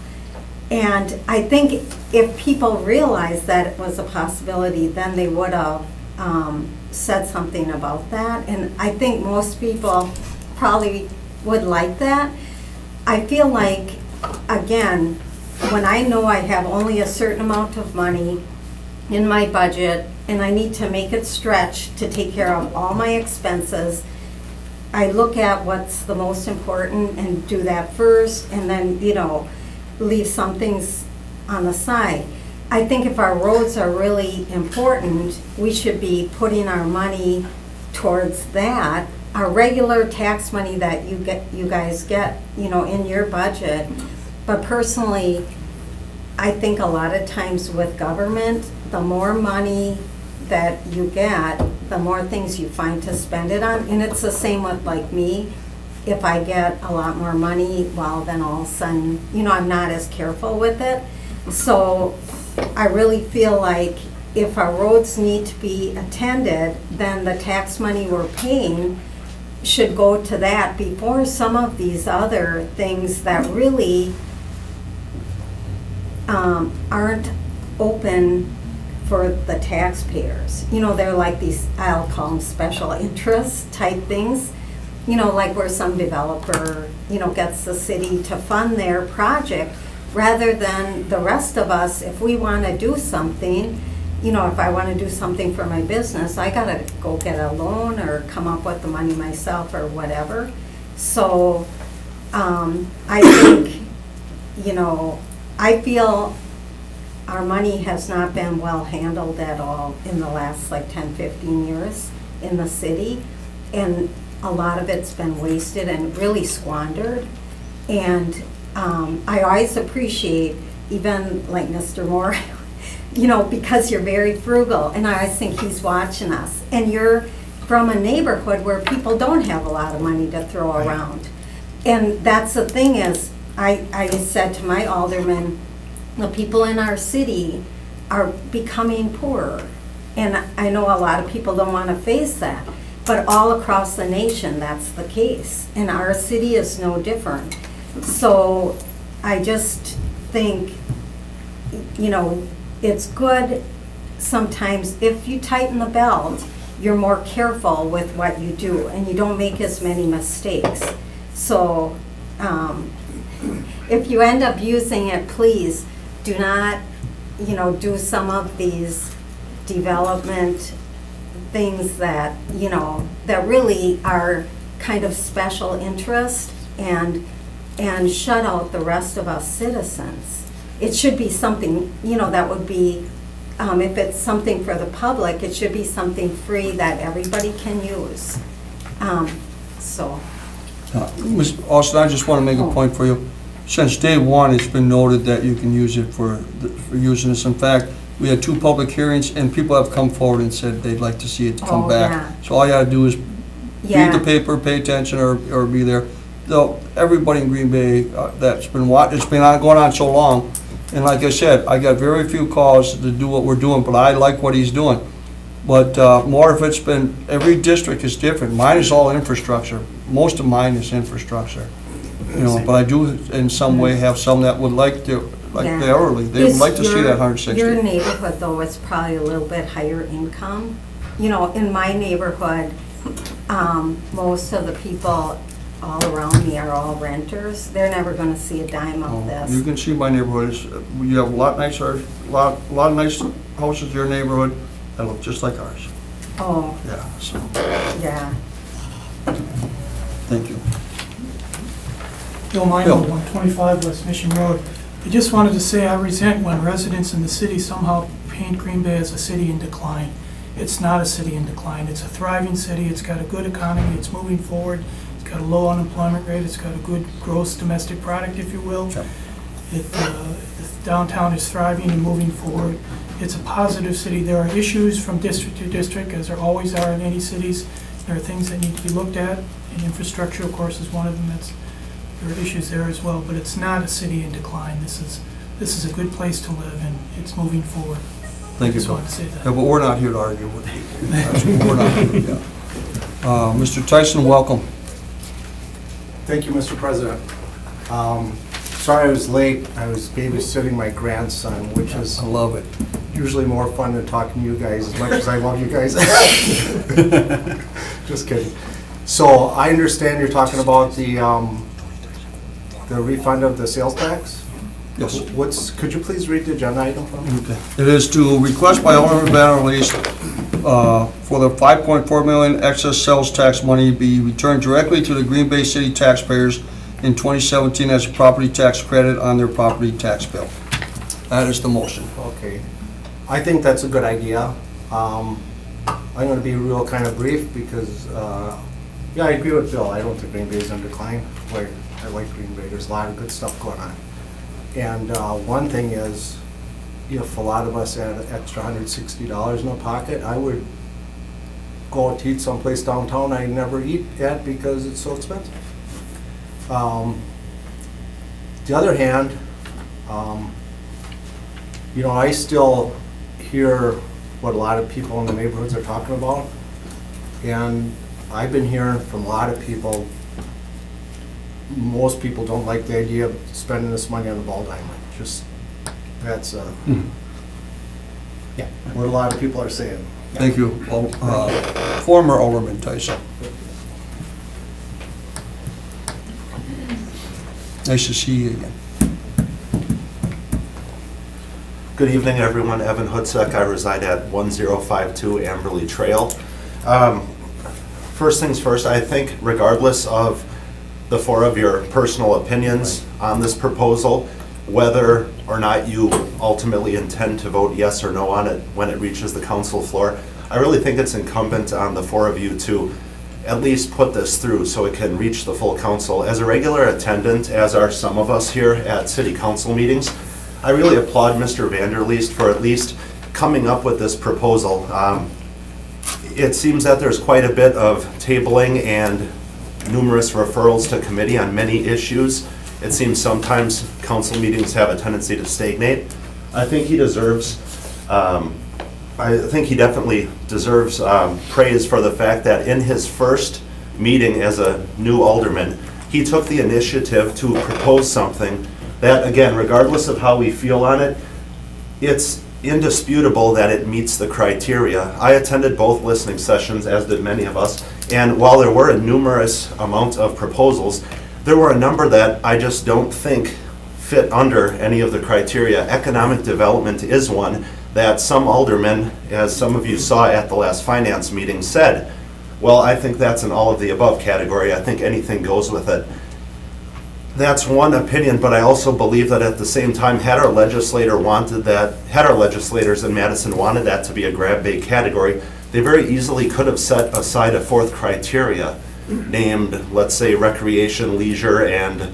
And I think if people realized that it was a possibility, then they would have said something about that. And I think most people probably would like that. I feel like, again, when I know I have only a certain amount of money in my budget and I need to make it stretch to take care of all my expenses, I look at what's the most important and do that first, and then, leave some things on the side. I think if our roads are really important, we should be putting our money towards that. Our regular tax money that you guys get, in your budget. But personally, I think a lot of times with government, the more money that you get, the more things you find to spend it on. And it's the same with, like, me. If I get a lot more money, well, then all of a sudden, I'm not as careful with it. So I really feel like if our roads need to be attended, then the tax money we're paying should go to that before some of these other things that really aren't open for the taxpayers. They're like these, I'll call them special interest type things. Like where some developer, gets the city to fund their project rather than the rest of us. If we want to do something, if I want to do something for my business, I got to go get a loan or come up with the money myself or whatever. So I think, I feel our money has not been well handled at all in the last 10, 15 years in the city. And a lot of it's been wasted and really squandered. And I always appreciate, even like Mr. Moore, because you're very frugal, and I always think he's watching us. And you're from a neighborhood where people don't have a lot of money to throw around. And that's the thing is, I said to my alderman, the people in our city are becoming poorer. And I know a lot of people don't want to face that. But all across the nation, that's the case. And our city is no different. So I just think, it's good sometimes if you tighten the belt, you're more careful with what you do and you don't make as many mistakes. So if you end up using it, please do not, do some of these development things that, that really are kind of special interest and shut out the rest of us citizens. It should be something, that would be, if it's something for the public, it should be something free that everybody can use. Ms. Austin, I just want to make a point for you. Since day one, it's been noted that you can use it for using this. In fact, we had 2 public hearings, and people have come forward and said they'd like to see it come Oh, back. yeah. So all you gotta do is read Yeah. the paper, pay attention, or be there. Though, everybody in Green Bay, it's been going on so long, and like I said, I got very few calls to do what we're doing, but I like what he's doing. But more if it's been, every district is different. Mine is all infrastructure. Most of mine is infrastructure. But I do in some way have some that would like to, like Yeah. the elderly, they would like to see that 160. Your neighborhood, though, is probably a little bit higher income. In my neighborhood, most of the people all around me are all renters. They're never gonna see a dime of You this. can see my neighborhood, you have a lot nicer, lot of nice houses in your neighborhood that look just like ours. Oh, Yeah, so, yeah. thank you. Bill Minor, 125 West Mission Road. I just wanted to say I resent when residents in the city somehow paint Green Bay as a city in decline. It's not a city in decline. It's a thriving city. It's got a good economy. It's moving forward. It's got a low unemployment rate. It's got a good gross domestic product, if you will. Sure. The downtown is thriving and moving forward. It's a positive city. There are issues from district to district, as there always are in any cities. There are things that need to be looked at, and infrastructure, of course, is one of them. There are issues there as well, but it's not a city in decline. This is a good place to live, and it's moving forward. Thank you, Just Bill. wanted to say that. Yeah, but we're not here to argue with you. That's what we're not here, yeah. Mr. Tyson, welcome. Thank you, Mr. President. Sorry I was late. I was babysitting my grandson, which is I love it. usually more fun than talking to you guys, as much as I love you guys. Just kidding. So I understand you're talking about the refund of the sales tax? Yes. Could you please read the agenda item for me? Okay. It is to request by Alderman Vanderleest for the $5.4 million excess sales tax money be returned directly to the Green Bay City taxpayers in 2017 as a property tax credit on their property tax bill. That is the motion. Okay. I think that's a good idea. I'm going to be real kind of brief because, yeah, I agree with Bill. I don't think Green Bay is in decline. I like Green Bay. There's a lot of good stuff going on. And one thing is, if a lot of us had an extra $160 in our pocket, I would go out to eat someplace downtown I never eat at because it's so expensive. The other hand, I still hear what a lot of people in the neighborhoods are talking about. And I've been hearing from a lot of people, most people don't like the idea of spending this money on the ball diamond. That's Yeah. what a lot of people are saying. Thank you, former Alderman Tyson. Nice to see you again. Good evening, everyone. Evan Hudsuck. I reside at 1052 Amberley Trail. First things first, I think regardless of the four of your personal opinions on this proposal, whether or not you ultimately intend to vote yes or no on it when it reaches the council floor, I really think it's incumbent on the four of you to at least put this through so it can reach the full council. As a regular attendant, as are some of us here at city council meetings, I really applaud Mr. Vanderleest for at least coming up with this proposal. It seems that there's quite a bit of tabling and numerous referrals to committee on many issues. It seems sometimes council meetings have a tendency to stagnate. I think he deserves, definitely deserves praise for the fact that in his first meeting as a new alderman, he took the initiative to propose something that, again, regardless of how we feel on it, it's indisputable that it meets the criteria. I attended both listening sessions, as did many of us, and while there were a numerous amount of proposals, there were a number that I just don't think fit under any of the criteria. Economic development is one that some aldermen, as some of you saw at the last finance meeting, said, well, I think that's an all of the above category. I think anything goes with it. That's one opinion, but I also believe that at the same time, had our legislators in Madison wanted that to be a grab bag category, they very easily could have set aside a fourth criteria named, let's say, recreation, leisure, and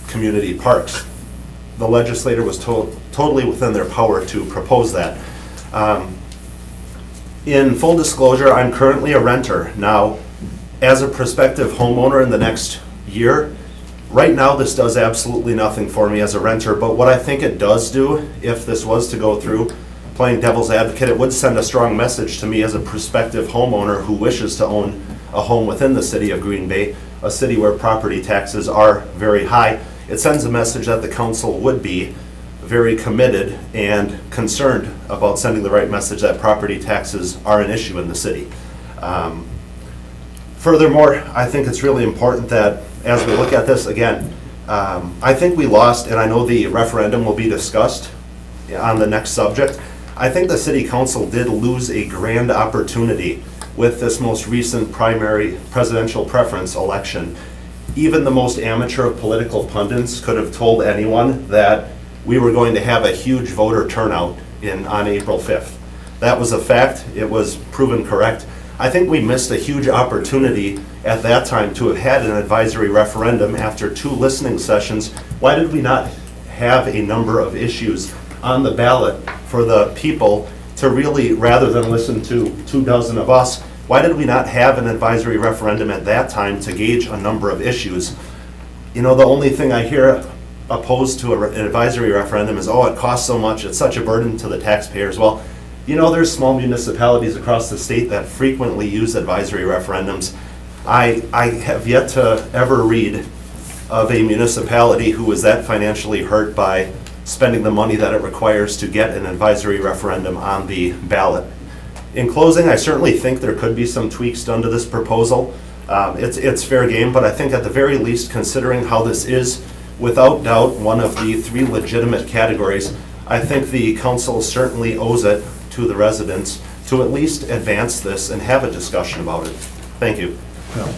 community parks. The legislator was totally within their power to propose that. In full disclosure, I'm currently a renter. Now, as a prospective homeowner in the next year, right now this does absolutely nothing for me as a renter, but what I think it does do, if this was to go through, playing devil's advocate, it would send a strong message to me as a prospective homeowner who wishes to own a home within the city of Green Bay, a city where property taxes are very high. It sends a message that the council would be very committed and concerned about sending the right message that property taxes are an issue in the city. Furthermore, I think it's really important that as we look at this again, I think we lost, and I know the referendum will be discussed on the next subject. I think the city council did lose a grand opportunity with this most recent primary presidential preference election. Even the most amateur of political pundits could have told anyone that we were going to have a huge voter turnout on April 5th. That was a fact. It was proven correct. I think we missed a huge opportunity at that time to have had an advisory referendum after 2 listening sessions. Why did we not have a number of issues on the ballot for the people to really, rather than listen to 24 of us, why did we not have an advisory referendum at that time to gauge a number of issues? You know, the only thing I hear opposed to an advisory referendum is, oh, it costs so much, it's such a burden to the taxpayers. Well, you know, there's small municipalities across the state that frequently use advisory referendums. I have yet to ever read of a municipality who was that financially hurt by spending the money that it requires to get an advisory referendum on the ballot. In closing, I certainly think there could be some tweaks done to this proposal. It's fair game, but I think at the very least, considering how this is, without doubt, one of the 3 legitimate categories, I think the council certainly owes it to the residents to at least advance this and have a discussion about it. Thank you.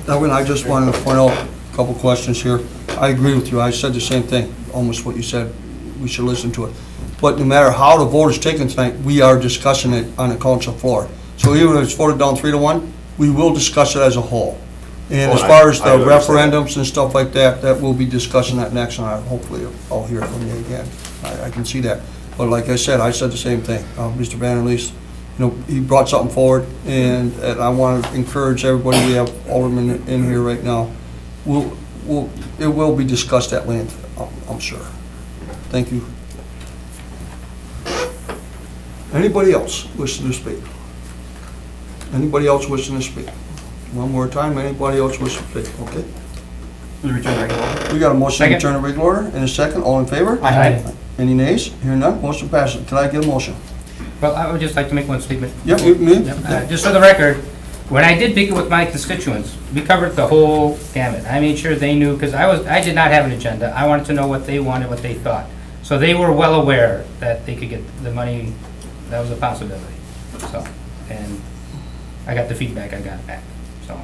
Edwin, I just wanted to point out a couple questions here. I agree with you. I said the same thing, almost what you said. We should listen to it. But no matter how the vote is taken tonight, we are discussing it on the council floor. So even if it's voted down 3-1, we will discuss it as a whole. And as far as the referendums and stuff like that, that we'll be discussing that next, and hopefully I'll hear from you again. I can see that. But like I said the same thing. Mr. Vanderleest, you know, he brought something forward, and I want to encourage everybody. We have aldermen in here right now. It will be discussed at length, I'm sure. Thank you. Anybody else wishing to speak? Anybody else wishing to speak? One more time, anybody else wishing to speak? Okay. Return regular order. We got a motion to Second. return to regular order and a second. All in favor? Aye. Any nays? Hearing none, motion passes. Can I get a motion? Well, I would just like to make one statement. Yep, me? Yep. Just for the record, when I did speak with my constituents, we covered the whole gamut. I made sure they knew, because I did not have an agenda. I wanted to know what they wanted, what they thought. So they were well aware that they could get the money. That was a possibility. So, and I got the feedback I got back. So,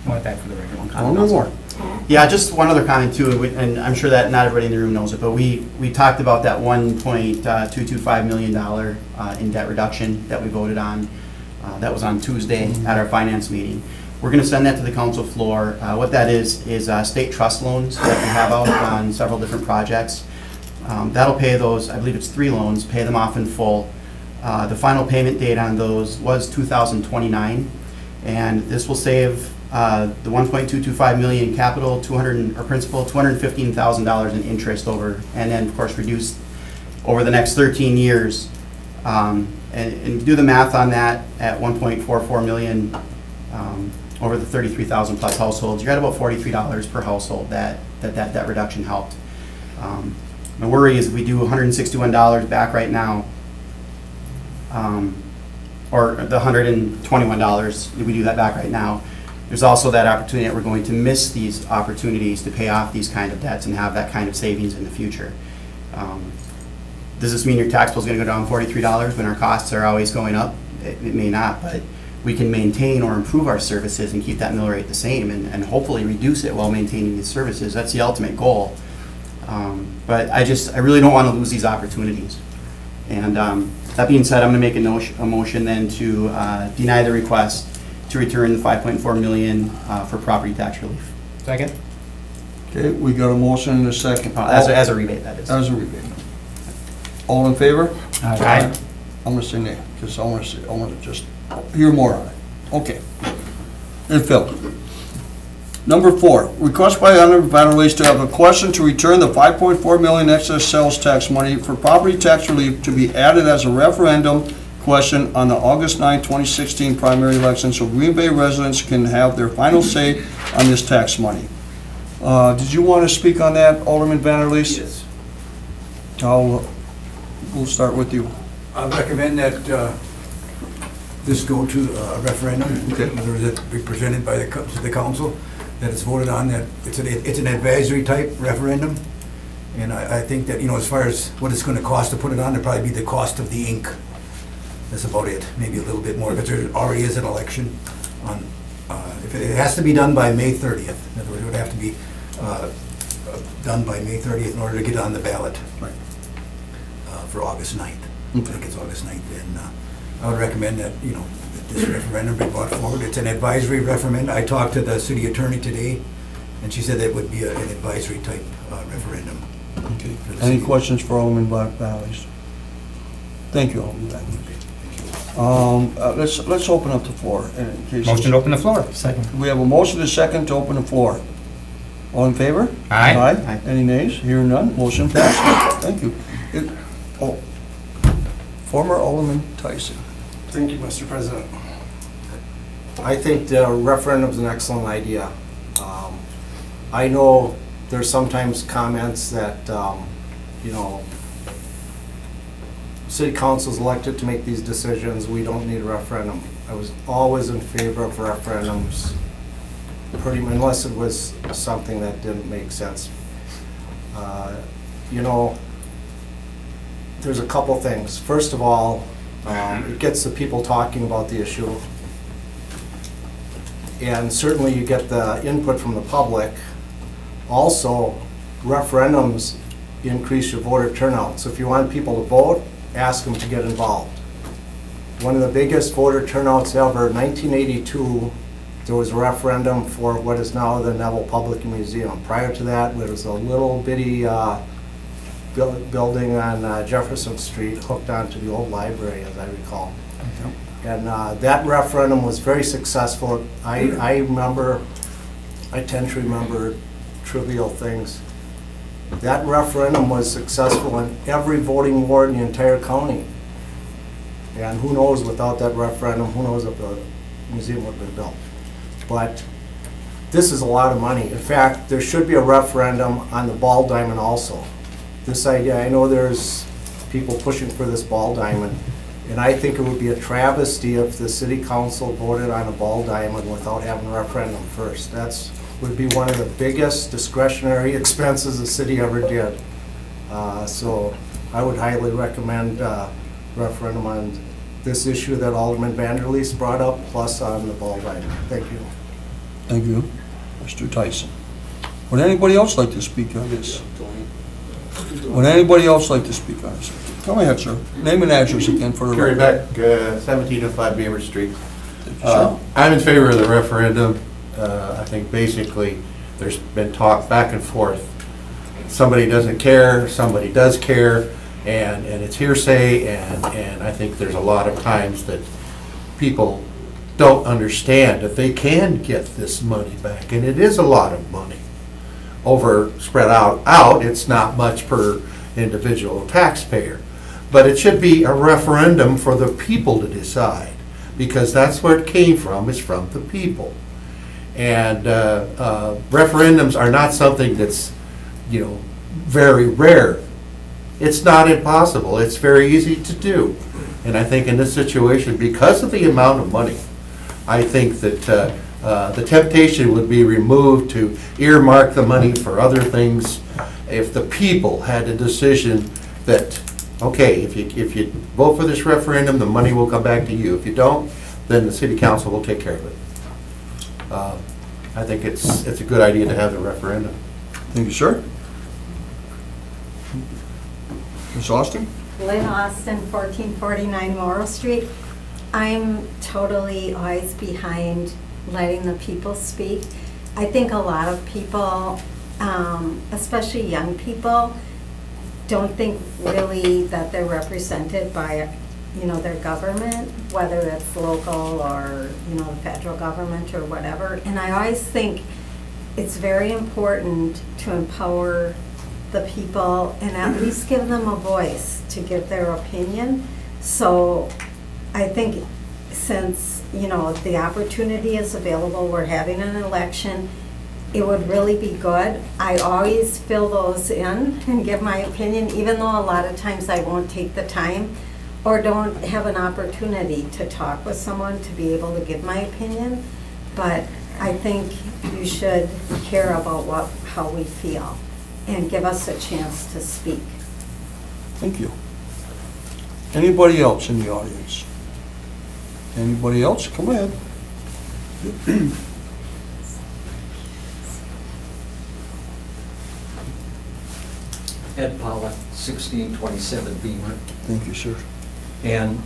I want that for the record. One more. Yeah, just one other comment too, and I'm sure that not everybody in the room knows it, but we talked about that $1.225 million in debt reduction that we voted on. That was on Tuesday at our finance meeting. We're going to send that to the council floor. What that is state trust loans that we have out on several different projects. That'll pay those, I believe it's 3 loans, pay them off in full. The final payment date on those was 2029, and this will save the $1.225 million in capital, principal, $215,000 in interest over, and then of course reduce over the next 13 years. And do the math on that at 1.44 million over the 33,000 plus households, you're at about $43 per household that reduction helped. My worry is if we do $161 back right now, or the $121, if we do that back right now, there's also that opportunity that we're going to miss these opportunities to pay off these kind of debts and have that kind of savings in the future. Does this mean your tax bill is going to go down $43 when our costs are always going up? It may not, but we can maintain or improve our services and keep that mill rate the same and hopefully reduce it while maintaining these services. That's the ultimate goal. But I really don't want to lose these opportunities. And that being said, I'm going to make a motion then to deny the request to return the $5.4 million for property tax relief. Second? Okay, we got a motion and a second. As a rebate, that is. As a rebate. All in favor? Aye. I'm gonna say nay, because I want to just hear more on it. Okay. And Phil. Number 4, request by Alderman Vanderleest to have a question to return the $5.4 million excess sales tax money for property tax relief to be added as a referendum question on the August 9, 2016 primary election, so Green Bay residents can have their final say on this tax money. Did you want to speak on that, Alderman Vanderleest? Yes. We'll start with you. I recommend that this go to a referendum, whether it be presented by to the council, that it's voted on, that it's an advisory type referendum. And I think that, as far as what it's gonna cost to put it on, it'd probably be the cost of the ink. That's about it, maybe a little bit more, but there already is an election on, if it has to be done by May 30th. In other words, it would have to be done by May 30th in order to get on the ballot. Right. For August 9th. I think it's August 9th, and I would recommend that, that this referendum be brought forward. It's an advisory referendum. I talked to the city attorney today, and she said that would be an advisory type referendum. Okay. Any questions for Alderman Valleys? Thank you, Alderman Valleys. Let's open up the floor. In case Motion to open the floor. Second. we have a motion and a second to open the floor. All in favor? Aye. Aye. Any nays? Hearing none, motion passes. Thank you. Former Alderman Tyson. Thank you, Mr. President. I think the referendum is an excellent idea. I know there's sometimes comments that, city council is elected to make these decisions, we don't need a referendum. I was always in favor of referendums, unless it was something that didn't make sense. There's a couple things. First of all, it gets the people talking about the issue. And certainly you get the input from the public. Also, referendums increase your voter turnout. So if you want people to vote, ask them to get involved. One of the biggest voter turnouts ever, 1982, there was a referendum for what is now the Neville Public Museum. Prior to that, there was a little bitty building on Jefferson Street hooked onto the old library, as I recall. And that referendum was very successful. I tend to remember trivial things. That referendum was successful in every voting ward in the entire county. And who knows, without that referendum, who knows if the museum would have been built. But this is a lot of money. In fact, there should be a referendum on the ball diamond also. This idea, I know there's people pushing for this ball diamond, and I think it would be a travesty if the city council voted on a ball diamond without having a referendum first. That's would be one of the biggest discretionary expenses the city ever did. So I would highly recommend referendum on this issue that Alderman Vanderleest brought up, plus on the ball diamond. Thank you. Thank you, Mr. Tyson. Would anybody else like to speak on this? Would anybody else like to speak on this? Come ahead, sir. Name and address again for the Kerry record. Beck, 1705 Beaver Street. Sure. I'm in favor of the referendum. I think basically there's been talk back and forth. Somebody doesn't care, somebody does care, and it's hearsay, and I think there's a lot of times that people don't understand that they can get this money back, and it is a lot of money. Spread out, it's not much per individual taxpayer. But it should be a referendum for the people to decide, because that's where it came from, it's from the people. And referendums are not something that's, very rare. It's not impossible, it's very easy to do. And I think in this situation, because of the amount of money, I think that the temptation would be removed to earmark the money for other things if the people had a decision that, okay, if you vote for this referendum, the money will come back to you. If you don't, then the city council will take care of it. I think it's a good idea to have the referendum. Thank you, sir. Ms. Austin? Lynn Austin, 1449 Morrow Street. I'm totally always behind letting the people speak. I think a lot of people, especially young people, don't think really that they're represented by, their government, whether it's local or, the federal government or whatever. And I always think it's very important to empower the people and at least give them a voice to give their opinion. So I think since, the opportunity is available, we're having an election, it would really be good. I always fill those in and give my opinion, even though a lot of times I won't take the time. or don't have an opportunity to talk with someone to be able to give my opinion, but I think you should care about how we feel and give us a chance to speak. Thank you. Anybody else in the audience? Anybody else? Come ahead. Ed Pollock, 1627 Beamer. Thank you, sir. And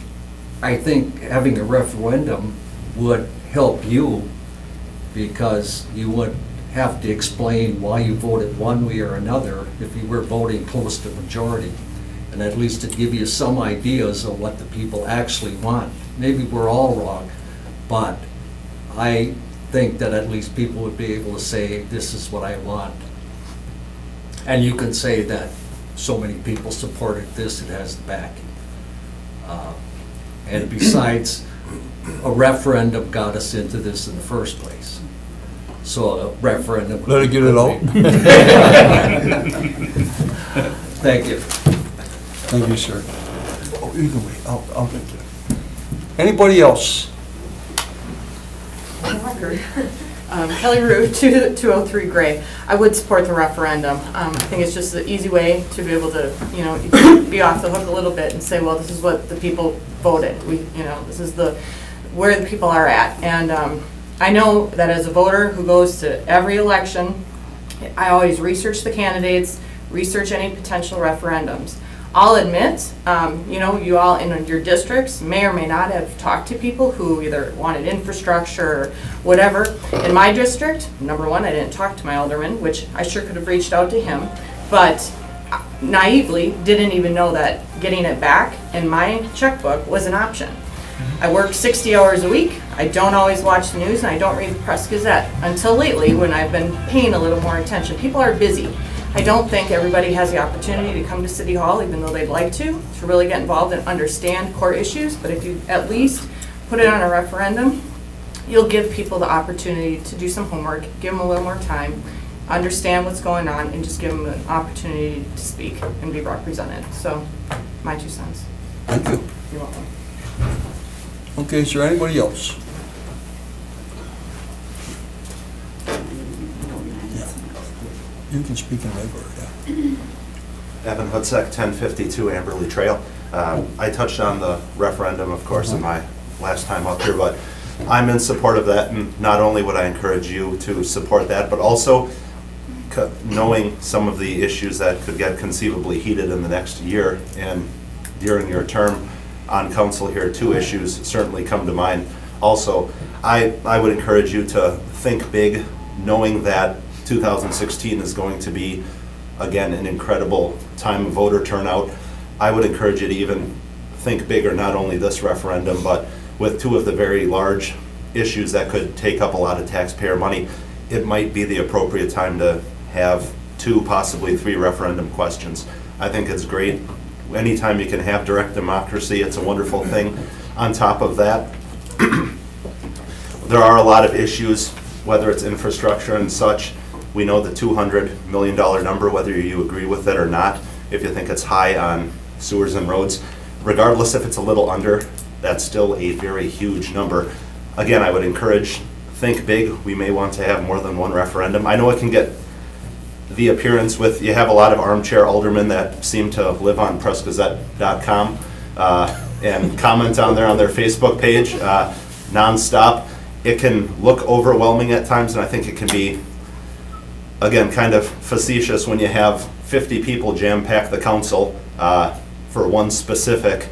I think having a referendum would help you because you would have to explain why you voted one way or another if you were voting close to majority. And at least to give you some ideas of what the people actually want. Maybe we're all wrong, but I think that at least people would be able to say, this is what I want. And you can say that so many people supported this, it has the backing. And besides, a referendum got us into this in the first place. So a referendum. Let it get it out. Thank you. Thank you, sir. Oh, you can wait. I'll get to it. Anybody else? Kelly Root, 203 Gray. I would support the referendum. I think it's just an easy way to be able to, be off the hook a little bit and say, well, this is what the people voted. This is where the people are at. And I know that as a voter who goes to every election, I always research the candidates, research any potential referendums. I'll admit, you all in your districts may or may not have talked to people who either wanted infrastructure or whatever. In my district, number one, I didn't talk to my alderman, which I sure could have reached out to him, but naively didn't even know that getting it back in my checkbook was an option. I work 60 hours a week. I don't always watch the news, and I don't read the Press Gazette until lately when I've been paying a little more attention. People are busy. I don't think everybody has the opportunity to come to City Hall, even though they'd like to really get involved and understand core issues. But if you at least put it on a referendum, you'll give people the opportunity to do some homework, give them a little more time, understand what's going on, and just give them an opportunity to speak and be represented. So, my 2 cents. Thank you. You're welcome. Okay, is there anybody else? You can speak in favor, yeah. Evan Hudsack, 1052 Amberley Trail. I touched on the referendum, of course, in my last time up here, but I'm in support of that, and not only would I encourage you to support that, but also knowing some of the issues that could get conceivably heated in the next year, and during your term on council here, 2 issues certainly come to mind. Also, I would encourage you to think big, knowing that 2016 is going to be, again, an incredible time of voter turnout. I would encourage you to even think bigger, not only this referendum, but with 2 of the very large issues that could take up a lot of taxpayer money, it might be the appropriate time to have 2, possibly 3 referendum questions. I think it's great. Anytime you can have direct democracy, it's a wonderful thing. On top of that, there are a lot of issues, whether it's infrastructure and such. We know the $200 million number, whether you agree with it or not, if you think it's high on sewers and roads. Regardless if it's a little under, that's still a very huge number. Again, I would encourage, think big. We may want to have more than 1 referendum. I know it can get the appearance with, you have a lot of armchair aldermen that seem to live on PressGazette.com and comment on there on their Facebook page nonstop. It can look overwhelming at times, and I think it can be, again, kind of facetious when you have 50 people jam-pack the council for one specific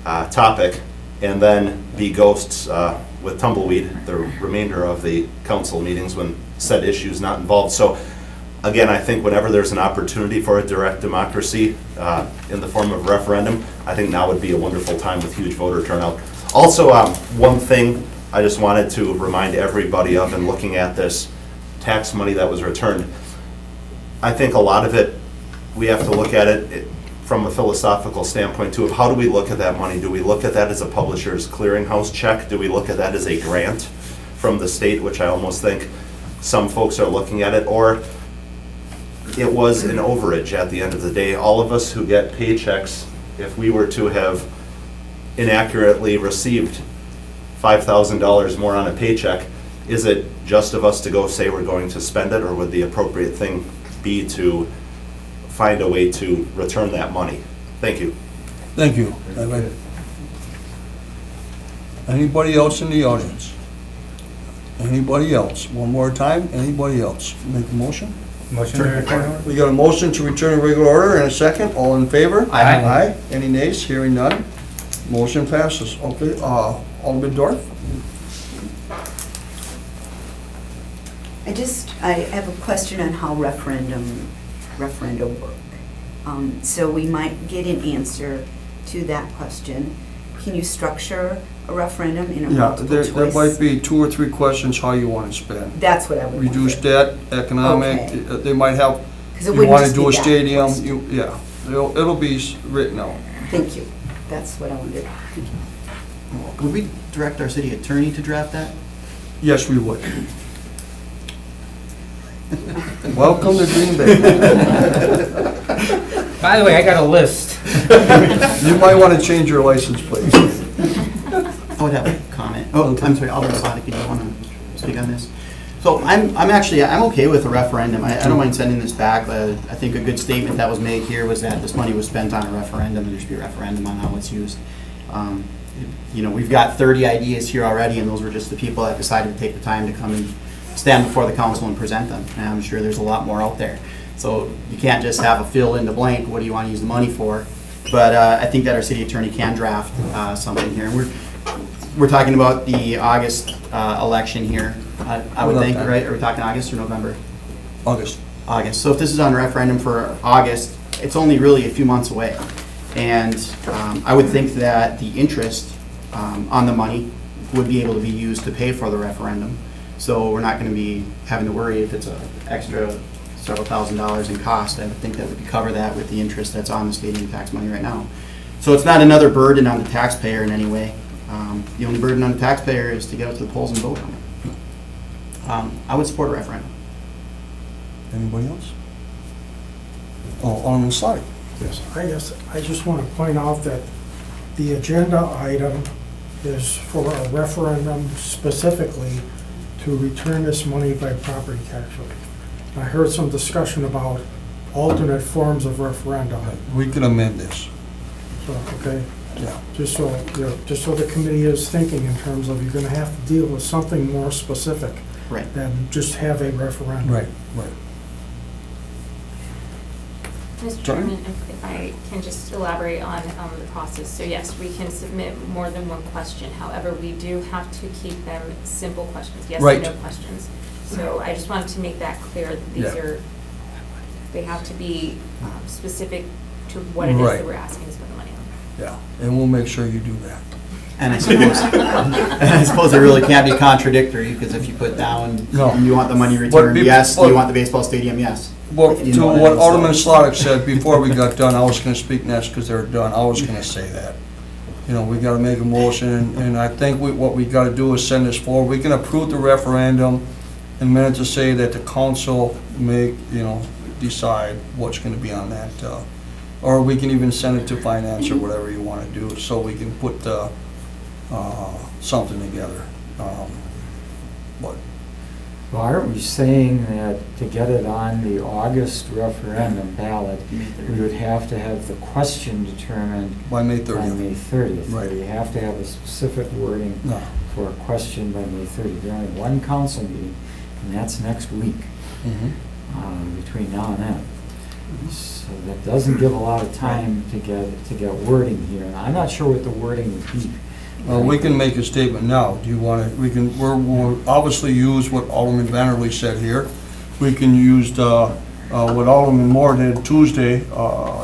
topic, and then be ghosts with tumbleweed the remainder of the council meetings when said issue's not involved. So again, I think whenever there's an opportunity for a direct democracy in the form of referendum, I think now would be a wonderful time with huge voter turnout. Also, one thing I just wanted to remind everybody of in looking at this tax money that was returned, I think a lot of it, we have to look at it from a philosophical standpoint too, of how do we look at that money? Do we look at that as a publisher's clearinghouse check? Do we look at that as a grant from the state, which I almost think some folks are looking at it, or it was an overage at the end of the day? All of us who get paychecks, if we were to have inaccurately received $5,000 more on a paycheck, is it just of us to go say we're going to spend it, or would the appropriate thing be to find a way to return that money? Thank you. Thank you. Anybody else in the audience? Anybody else? One more time, anybody else? Make a motion? Motion to return? We got a motion to return in regular order and a second. All in favor? Aye. Aye. Any nays? Hearing none. Motion passes. Okay, Alderman Dorf? I have a question on how referenda work. So we might get an answer to that question. Can you structure a referendum in a Yeah, multiple there choice? might be 2 or 3 questions how you want to spend. That's what I would Reduce wonder. debt, economic, Okay. they might have, 'Cause it you wouldn't want to just do be a that stadium, question. yeah, it'll be written out. Thank you. That's what I wondered. Would we direct our city attorney to draft that? Yes, we would. Welcome to Green Bay. By the way, I got a list. You might want to change your license plate. I would have a comment. Oh, I'm sorry, Alderman Slotnick, do you want to speak on this? So I'm okay with a referendum. I don't mind sending this back. I think a good statement that was made here was that this money was spent on a referendum, and there should be a referendum on how it's used. You know, we've got 30 ideas here already, and those were just the people that decided to take the time to come and stand before the council and present them. And I'm sure there's a lot more out there. So you can't just have a fill in the blank, what do you want to use the money for? But I think that our city attorney can draft something here. And we're talking about the August election here, I would think, right? Are we talking August or November? August. August. So if this is on referendum for August, it's only really a few months away. And I would think that the interest on the money would be able to be used to pay for the referendum. So we're not going to be having to worry if it's an extra several $1,000s in cost. I would think that we could cover that with the interest that's on the stadium tax money right now. So it's not another burden on the taxpayer in any way. The only burden on the taxpayer is to get out to the polls and vote on it. I would support a referendum. Anybody else? Oh, Alderman Slotnick. Yes, I guess I just want to point out that the agenda item is for a referendum specifically to return this money by property tax relief. I heard some discussion about alternate forms of referendum. We can amend this. So, okay, Yeah. just so, just so the committee is thinking in terms of you're going to have to deal with something more specific Right. than just have a referendum. Right. Mr. Chairman, if I can just elaborate on the process. So yes, we can submit more than one question. However, we do have to keep them simple questions, yes Right. or no questions. So I just wanted to make that clear that these Yeah. are, they have to be specific to what it is Right. that we're asking to spend the money on. Yeah, and we'll make sure you do that. And I suppose it really can't be contradictory, because if you put down, No. you want the money returned, But yes, but- you want the baseball stadium, yes. Well, You to know what that, Alderman so- Slotnick said before we got done, I was gonna speak next because they were done, I was gonna say that. You know, we gotta make a motion, and I think what we gotta do is send this forward. We can approve the referendum, and then to say that the council may, decide what's gonna be on that. Or we can even send it to finance or whatever you wanna do, so we can put, something together. But Well, aren't we saying that to get it on the August referendum ballot, we would have to have the question determined by May by 30th. May 30th? Right. We have to have a specific wording No. for a question by May 30th. There's only one council meeting, and that's next week, between now and then. So that doesn't give a lot of time to get wording here, and I'm not sure what the wording would be. Well, we can make a statement now. Do you want to, we'll obviously use what Alderman Vanderlee said here. We can use what Alderman Moore did Tuesday,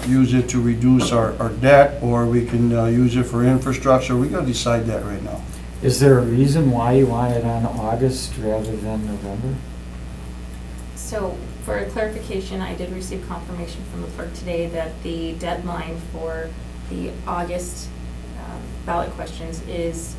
use it to reduce our debt, or we can use it for infrastructure. We got to decide that right now. Is there a reason why you want it on August rather than November? So for clarification, I did receive confirmation from the clerk today that the deadline for the August ballot questions is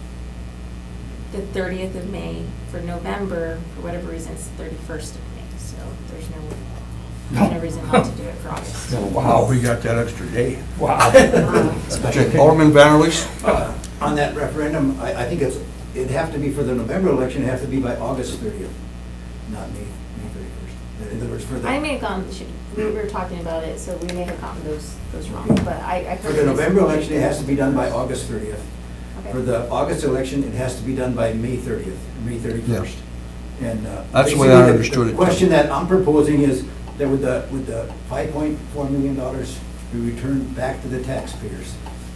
the 30th of May. For November, for whatever reason, it's the 31st of May. So there's no reason not to do it for August. Wow, we got that extra day. Wow. Okay, Alderman Vanderlee? on that referendum, I think it'd have to be for the November election, it'd have to be by August 30th, not May 31st. In other words, for I the, may have gone, we were talking about it, so we may have gotten those wrong, but I. for the November election, it has to be done by August 30th. Okay. For the August election, it has to be done by May 30th, May 31st. Yes. And That's the way I basically, understood it. The question that I'm proposing is that with the $5.4 million be returned back to the taxpayers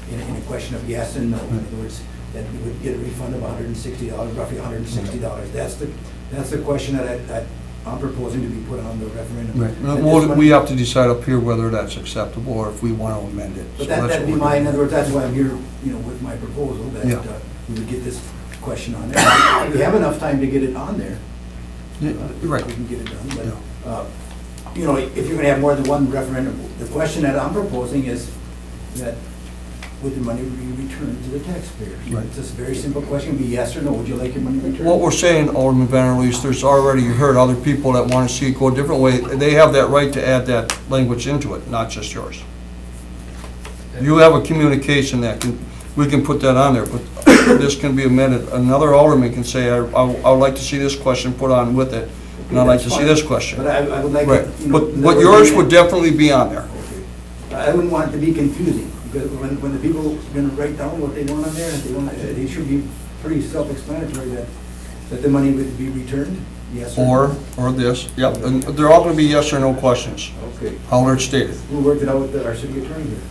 in a question of yes and no. In other words, that we would get a refund of $160, roughly $160. That's the question that I'm proposing to be put on the referendum. Right. That Well, this we one- have to decide up here whether that's acceptable or if we want to amend it. But So that's that'd be what we're my, in doing. other words, that's why I'm here, with my proposal, that Yeah. we would get this question on there. We have enough time to get it on there. Yeah, you're right. We can get it done, but, if you're gonna have more than one referendum, the question that I'm proposing is that would the money be returned to the taxpayers? Right. It's just a very simple question, it'd be yes or no, would you like your money returned? What we're saying, Alderman Van der Leest, there's already, you heard other people that want to see it go a different way. They have that right to add that language into it, not just yours. You have a communication we can put that on there, but this can be amended. Another alderman can say, I would like to see this question put on with it, and I'd like to see this question. But I would like, Right, to, but yours would definitely be on there. I wouldn't want it to be confusing, because when the people are gonna write down what they want on there, they should be pretty self-explanatory that the money would be returned, yes or no. Or this, yep, and they're all gonna be yes or no questions, Okay, how they're stated. we'll work it out with our city attorney here.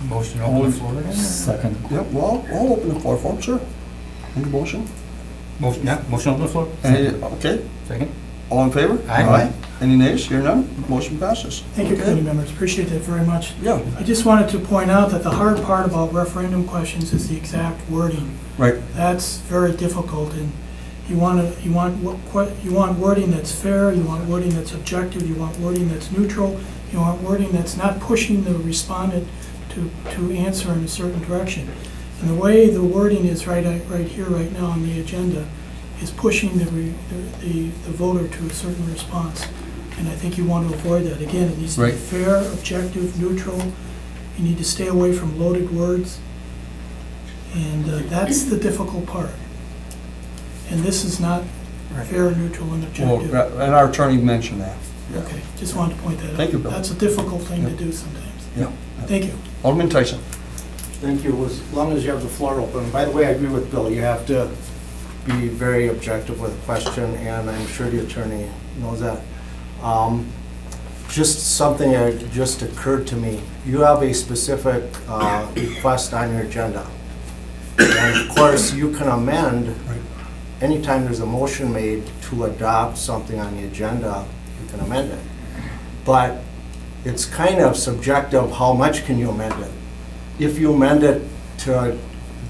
Motion open the floor again? Second. Yep, well, I'll open the floor for them, sir. Any motion? Motion, yeah, motion open the floor? Okay, Second? all in favor? Aye. Any nays? Hear none? Motion passes. Thank you, Okay. committee members, appreciate that very much. Yeah, I just wanted to point out that the hard part about referendum questions is the exact wording. right. That's very difficult, and you want wording that's fair, you want wording that's objective, you want wording that's neutral, you want wording that's not pushing the respondent to answer in a certain direction. And the way the wording is right here, right now on the agenda, is pushing the voter to a certain response. And I think you want to avoid that. Again, it needs to be Right. fair, objective, neutral. You need to stay away from loaded words. And that's the difficult part. And this is not fair, neutral, and Well, objective. and our attorney mentioned that. Yeah. Okay, just wanted to point that out. Thank you, Bill. That's a difficult thing to do sometimes. Yeah. Thank you. Alderman Tyson. Thank you. As long as you have the floor open. By the way, I agree with Bill. You have to be very objective with a question, and I'm sure the attorney knows that. Just something that just occurred to me. You have a specific request on your agenda. And of course, you can amend, anytime there's a motion made to adopt something on the agenda, you can amend it. But it's kind of subjective, how much can you amend it? If you amend it to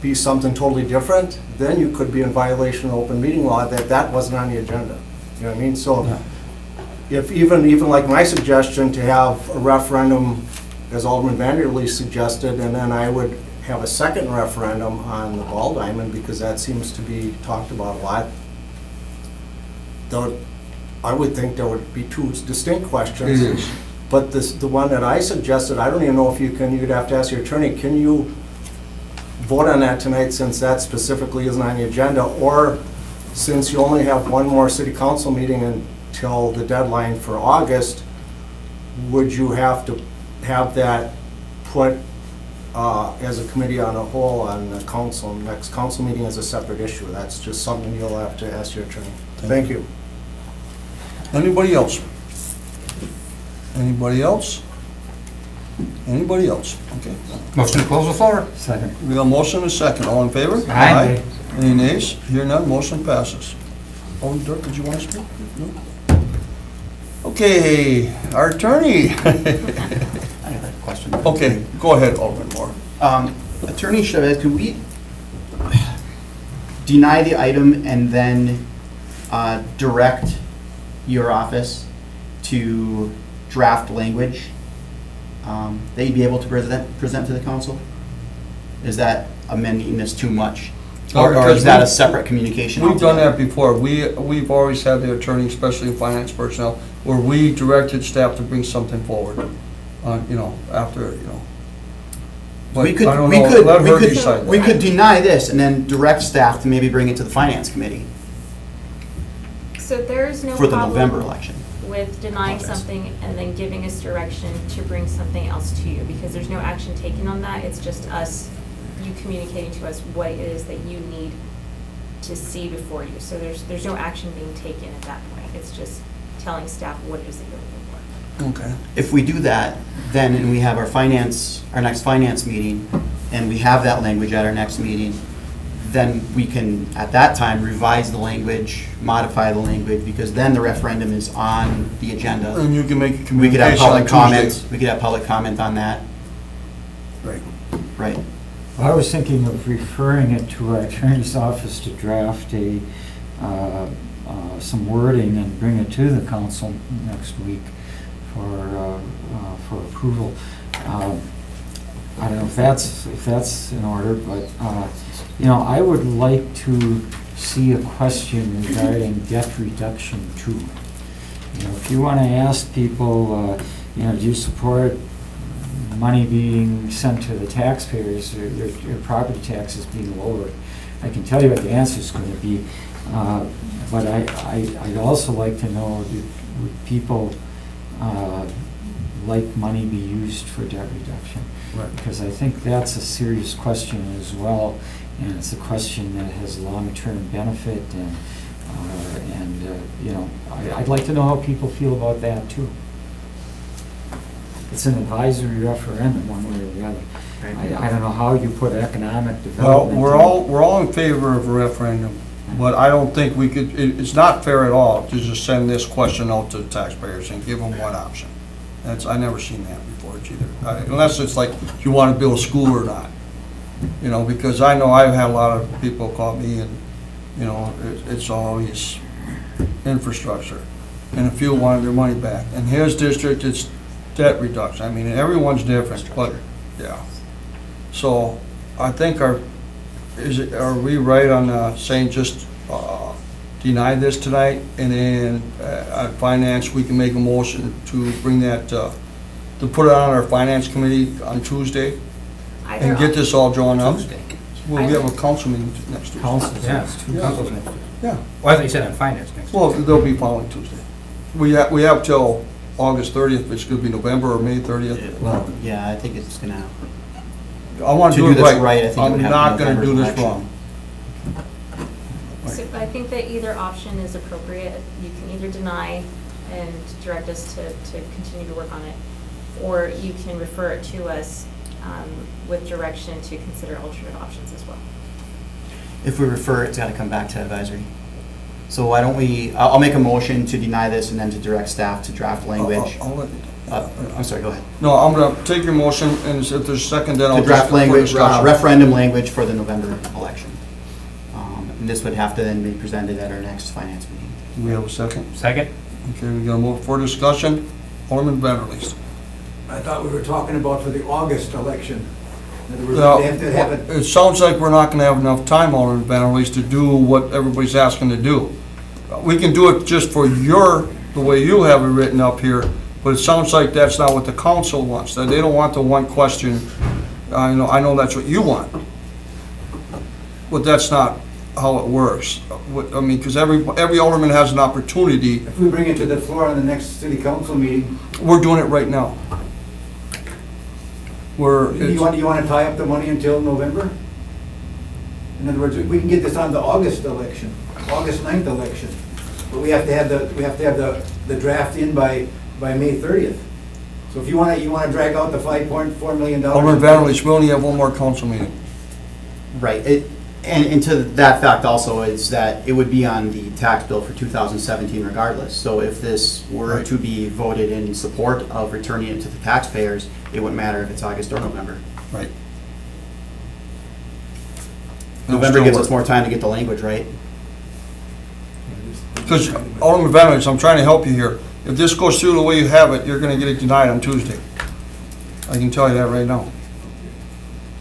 be something totally different, then you could be in violation of open meeting law, that wasn't on the agenda. You know what I mean? So if even like my suggestion to have a referendum, as Alderman Vanderleest suggested, and then I would have a second referendum on the ball diamond, because that seems to be talked about a lot. Though I would think there would be two distinct questions. It is. But the one that I suggested, I don't even know if you'd have to ask your attorney, can you vote on that tonight since that specifically isn't on the agenda? Or since you only have one more city council meeting until the deadline for August, would you have to have that put as a committee on a whole on the council, next council meeting as a separate issue? That's just something you'll have to ask your attorney. Thank you. Anybody else? Anybody else? Anybody else? Okay. Motion to close the floor? Second. We got a motion and a second. All in favor? Aye. Any nays? Hear none? Motion passes. Oh, Dirk, did you want to speak? No? Okay, our attorney. I have a question. Okay, go ahead, Alderman Moore. Attorney Chavez, could we deny the item and then direct your office to draft language that you'd be able to present to the council? Is that amending this too much? Or is that a separate communication? We've done altogether? that before. We've always had the attorney, especially in finance personnel, where we directed staff to bring something forward, after, But We could, I don't we know. could, Let we her could, decide we that. could deny this and then direct staff to maybe bring it to the finance committee So there's no for the problem November election. with denying something and then giving us direction to bring something else to you, because there's no action taken on that. It's just us, you communicating to us what it is that you need to see before you. So there's no action being taken at that point. It's just telling staff what it is that you're looking for. Okay. If we do that, then, and we have our next finance meeting, and we have that language at our next meeting, then we can, at that time, revise the language, modify the language, because then the referendum is on the agenda. And you can make a We could have communication on public comments, Tuesday. we could have public comment on that. Right. Right. Well, I was thinking of referring it to our attorney's office to draft some wording and bring it to the council next week for approval. I don't know if that's in order, but, I would like to see a question regarding debt reduction too. If you want to ask people, do you support money being sent to the taxpayers, or your property taxes being lowered? I can tell you what the answer is going to be, but I'd also like to know, would people like money be used for debt reduction? Right. Because I think that's a serious question as well, and it's a question that has long-term benefit, and I'd like to know how people feel about that too. It's an advisory referendum, one way or the other. I don't know how you put economic Well, development. we're all in favor of a referendum, but I don't think we could, it's not fair at all to just send this question out to the taxpayers and give them one option. I never seen that before either, unless it's like, do you want to build a school or not? Because I know I've had a lot of people call me and, it's always infrastructure. And a few wanted their money back. In his district, it's debt reduction. I mean, everyone's different, but, yeah. So I think are we right on saying just deny this tonight, and then at finance, we can make a motion to bring that, to put it on our finance committee on Tuesday and get this all drawn up? Well, we have a council meeting next Tuesday. Yeah, council's next. Yeah. Well, I thought you said on finance next. Well, they'll be following Tuesday. We have till August 30th, which could be November or May 30th. Well, yeah, I think it's gonna, I want to to do do it this right. right, I think it I'm would have not going to November do this election. wrong. So I think that either option is appropriate. You can either deny and direct us to continue to work on it, or you can refer it to us with direction to consider alternate options as well. if we refer, it's gotta come back to advisory. So why don't we, I'll make a motion to deny this and then to direct staff to draft language. I'm sorry, go ahead. No, I'm going to take your motion, and if there's a second, then I'll To just... draft for language, discussion. referendum language for the November election. And this would have to then be presented at our next finance meeting. Do we have a second? Second? Okay, we're going to move for discussion. Alderman Vanderleest. I thought we were talking about for the August election. In other words, Now, they have to have it. it sounds like we're not going to have enough time, Alderman Vanderleest, to do what everybody's asking to do. We can do it just for the way you have it written up here, but it sounds like that's not what the council wants. That they don't want the one question. I know that's what you want, but that's not how it works. I mean, because every alderman has an opportunity. If we bring it to the floor on the next city council meeting, We're doing it right now. you want to tie up the money until November? In other words, we can get this on the August election, August 9th election, but we have to have the draft in by May 30th. So if you want to drag out the $5.4 million. Alderman Vanderleest, we only have one more council meeting. Right, and to that fact also is that it would be on the tax bill for 2017 regardless. So if this were to be voted in support of returning it to the taxpayers, it wouldn't matter if it's August or November. Right. November gives us more time to get the language right. Because, Alderman Vanderleest, I'm trying to help you here. If this goes through the way you have it, you're going to get it denied on Tuesday. I can tell you that right now.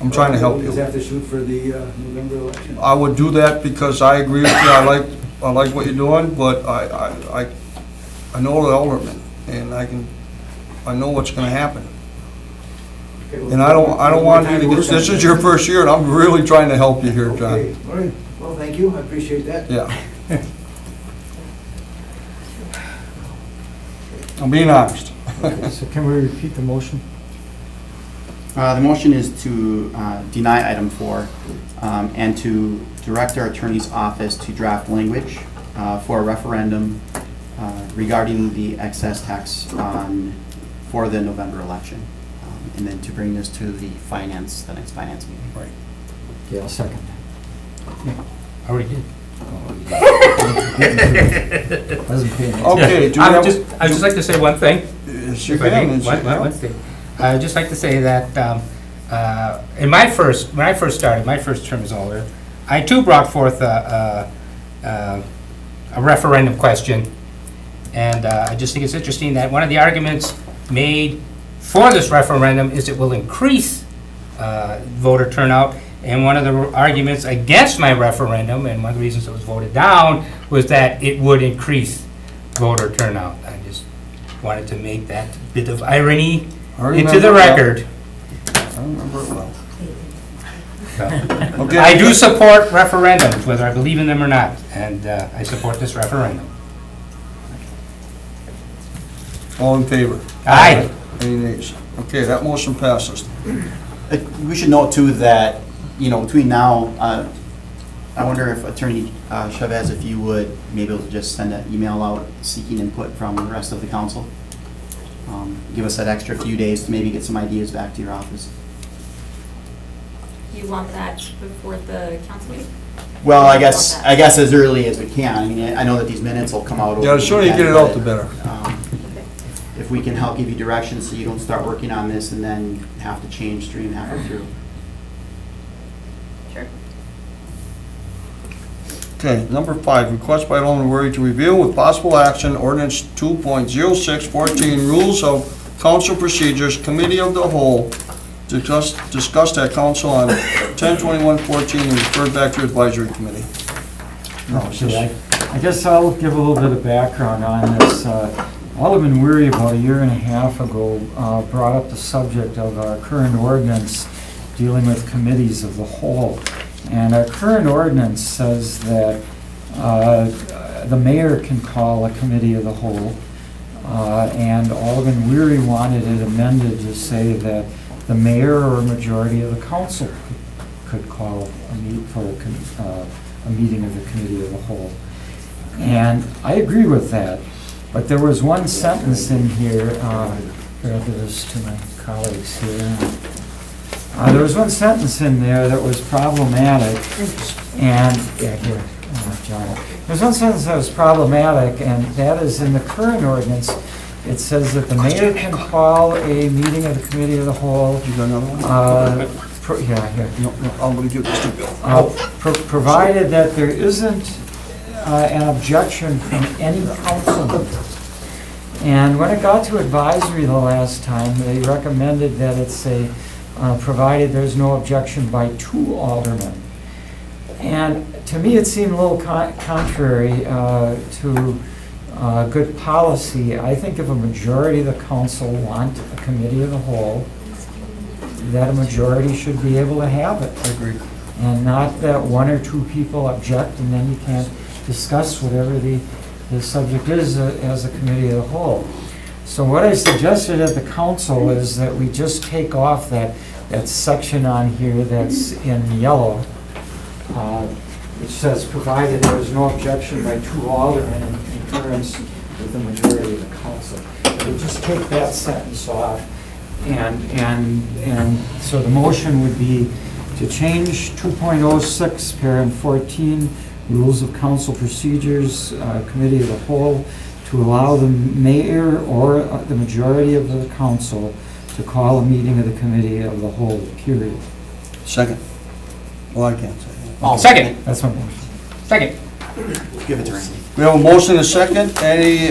I'm trying to help We just you. have to shoot for the November election. I would do that because I agree with you. I like what you're doing, but I know the alderman, and I know what's going to happen. And I don't want you to get, this is your first year, and I'm really trying to help you here, John. Okay, all right. Well, thank you, I appreciate that. Yeah. I'm being honest. So can we repeat the motion? The motion is to deny item 4 and to direct our attorney's office to draft language for a referendum regarding the excess tax for the November election. And then to bring this to the next finance meeting. Right. Yeah, I'll second that. I already did. Wasn't paying attention. Okay, do we have? I'd just like to say one thing. Yes, you If I may. can. One thing. I'd just like to say that when I first started, my first term as alder, I too brought forth a referendum question. And I just think it's interesting that one of the arguments made for this referendum is it will increase voter turnout. And one of the arguments against my referendum, and one of the reasons it was voted down, was that it would increase voter turnout. I just wanted to make that bit of irony into the record. I remember it well. So, Okay. I do support referendums, whether I believe in them or not, and I support this referendum. All in favor? Aye. Any nays? Okay, that motion passes. We should note too that, between now, I wonder if Attorney Chavez, if you would maybe able to just send an email out seeking input from the rest of the council. Give us that extra few days to maybe get some ideas back to your office. You want that before the council meeting? Well, I guess as early as we can. I mean, I know that these minutes will come out. Yeah, the sooner you get it out, the better. If we can help give you direction so you don't start working on this and then have to change stream halfway through. Sure. Okay, number 5, request by Alderman Wery to review with possible action ordinance 2.0614, rules of council procedures, committee of the whole, discussed at council on 10/21/14 and referred back to advisory committee. Okay, I guess I'll give a little bit of background on this. Alderman Wery, about a year and a half ago, brought up the subject of our current ordinance dealing with committees of the whole. And our current ordinance says that the mayor can call a committee of the whole. And Alderman Wery wanted it amended to say that the mayor or a majority of the council could call a meeting of the committee of the whole. And I agree with that. But there was one sentence in here, I'll give this to my colleagues here. There was one sentence in there that was problematic, and, John. There's one sentence that was problematic, and that is in the current ordinance, it says that the mayor can call a meeting of the committee of the whole. You got another one? Yeah, here. No, I'm going to give this to Bill. Provided that there isn't an objection from any council member. And when it got to advisory the last time, they recommended that it say, provided there's no objection by 2 aldermen. And to me, it seemed a little contrary to good policy. I think if a majority of the council want a committee of the whole, that a majority should be able to have it. I agree. And not that 1 or 2 people object and then you can't discuss whatever the subject is as a committee of the whole. So what I suggested at the council is that we just take off that section on here that's in yellow, which says, provided there is no objection by 2 aldermen in concurrence with the majority of the council. We just take that sentence off, and so the motion would be to change 2.06, parent 14, rules of council procedures, committee of the whole, to allow the mayor or the majority of the council to call a meeting of the committee of the whole, period. Second. Well, I can't say that. Second. That's my motion. Second. Give it to Randy. We have a motion and a second. Any,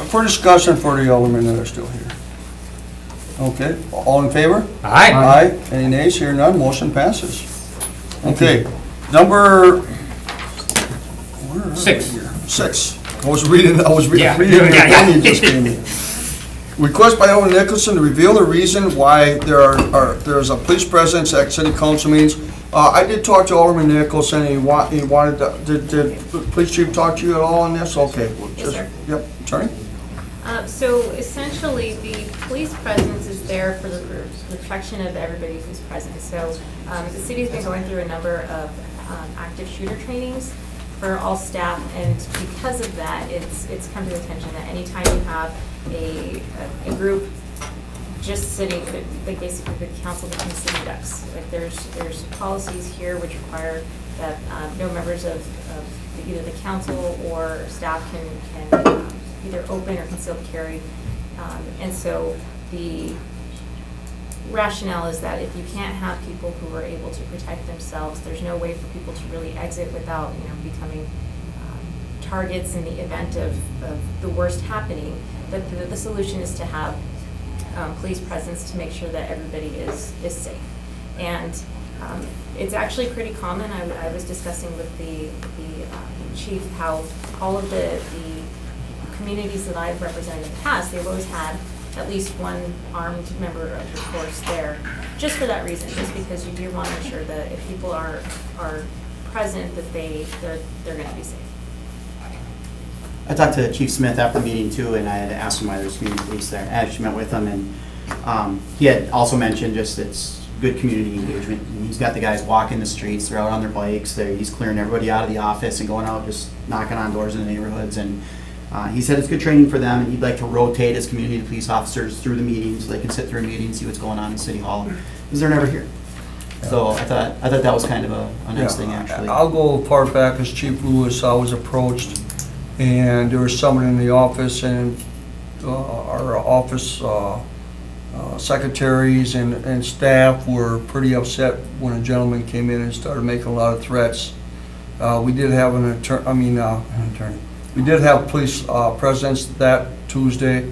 for discussion for the aldermen that are still here? Okay, all in favor? Aye. Aye. Any nays? Here none, motion passes. Okay, number... where are we 6. here? 6. I was reading Yeah. the Yeah. opinion just came in. Request by Alderman Nicholson to reveal the reason why there's a police presence at city council meetings. I did talk to Alderman Nicholson, and he wanted, did the police chief talk to you at all on this? Okay. Well, Yes, sir. Yep, attorney? So essentially, the police presence is there for the protection of everybody who's present. So the city's been going through a number of active shooter trainings for all staff, and because of that, it's come to attention that anytime you have a group just sitting, like basically the council becomes sitting ducks. Like there's policies here which require that no members of either the council or staff can either open or concealed carry. And so the rationale is that if you can't have people who are able to protect themselves, there's no way for people to really exit without, becoming targets in the event of the worst happening. But the solution is to have police presence to make sure that everybody is safe. And it's actually pretty common. I was discussing with the chief how all of the communities that I've represented in the past, they've always had at least one armed member of the force there, just for that reason, just because you do want to ensure that if people are present, that they're going to be safe. I talked to Chief Smith after the meeting too, and I had asked him why there's community police there. I actually met with him, and he had also mentioned just it's good community engagement. And he's got the guys walking the streets, they're out on their bikes, he's clearing everybody out of the office and going out just knocking on doors in the neighborhoods. And he said it's good training for them, and he'd like to rotate his community police officers through the meetings so they can sit through a meeting, see what's going on in City Hall, because they're never here. So I thought that was kind of a nice thing, actually. I'll go far back as Chief Lewis. I was approached, and there was someone in the office, and our office secretaries and staff were pretty upset when a gentleman came in and started making a lot of threats. We did have we did have police presence that Tuesday,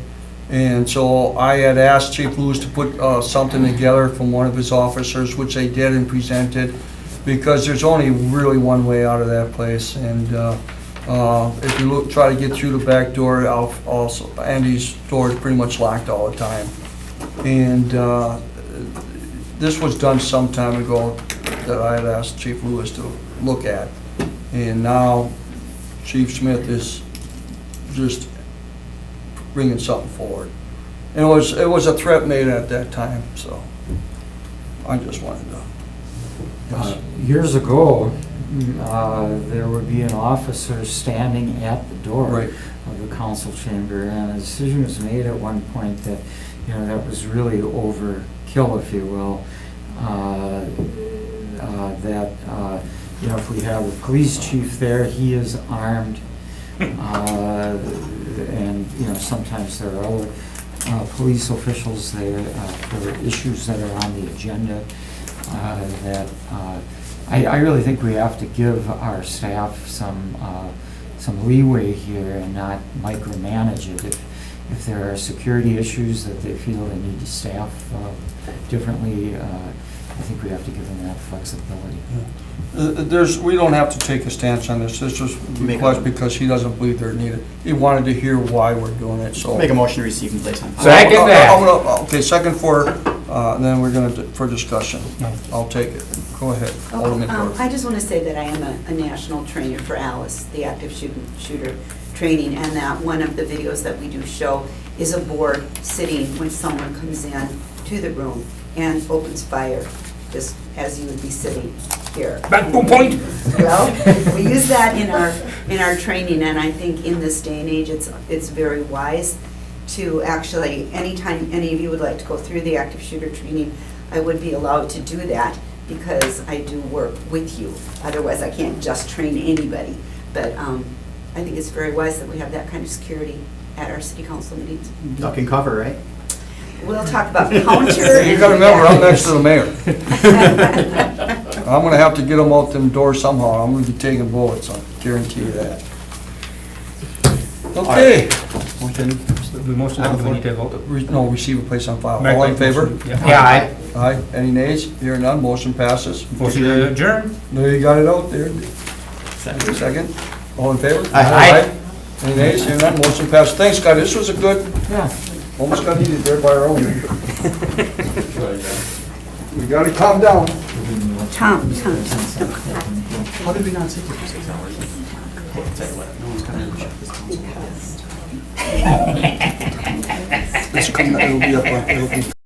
and so I had asked Chief Lewis to put something together from one of his officers, which they did and presented, because there's only really one way out of that place. And if you try to get through the back door, also Andy's door is pretty much locked all the time. And this was done some time ago that I had asked Chief Lewis to look at, and now Chief Smith is just bringing something forward. And it was a threat made at that time, so I just wanted to. Years ago, there would be an officer standing at the door of the council chamber, and a decision was made at one point that, that was really overkill, if you will. If we have a police chief there, he is armed, and sometimes there are other police officials there for issues that are on the agenda. I really think we have to give our staff some leeway here and not micromanage it. If there are security issues that they feel they need to staff differently, I think we have to give them that flexibility. We don't have to take a stance on this. This was request because he doesn't believe they're needed. He wanted to hear why we're doing it, so. Make a motion to receive and place on file. Second that. Okay, second then we're gonna, for discussion. I'll take it. Go ahead, Alderman Dorff. I just want to say that I am a national trainer for ALICE, the active shooter training, and that one of the videos that we do show is a board sitting when someone comes in to the room and opens fire, just as you would be sitting here. Back to point. Well, we use that in our training, and I think in this day and age, it's very wise to actually, anytime any of you would like to go through the active shooter training, I would be allowed to do that because I do work with you. Otherwise, I can't just train anybody. But I think it's very wise that we have that kind of security at our city council meetings. Duck and cover, right? We'll talk about counter. You gotta remember, I'm next to the mayor. I'm gonna have to get them out them doors somehow. I'm gonna be taking bullets, I guarantee you that. Okay. The motion, we need to vote. No, receive and place on file. All in favor? Yeah, aye. Aye. Any nays? Hearing none, motion passes. Motion to adjourn. There, you got it out there. Second. All in favor? Aye. Any nays? Hearing none, motion passes. Thanks, guys. This was a good, Yeah. Almost got heated there by our own. We gotta calm down. Tom. How did we not sit here for 6 hours? I'll tell you what, no one's coming to shut this council. It's coming, it'll be up on, it'll be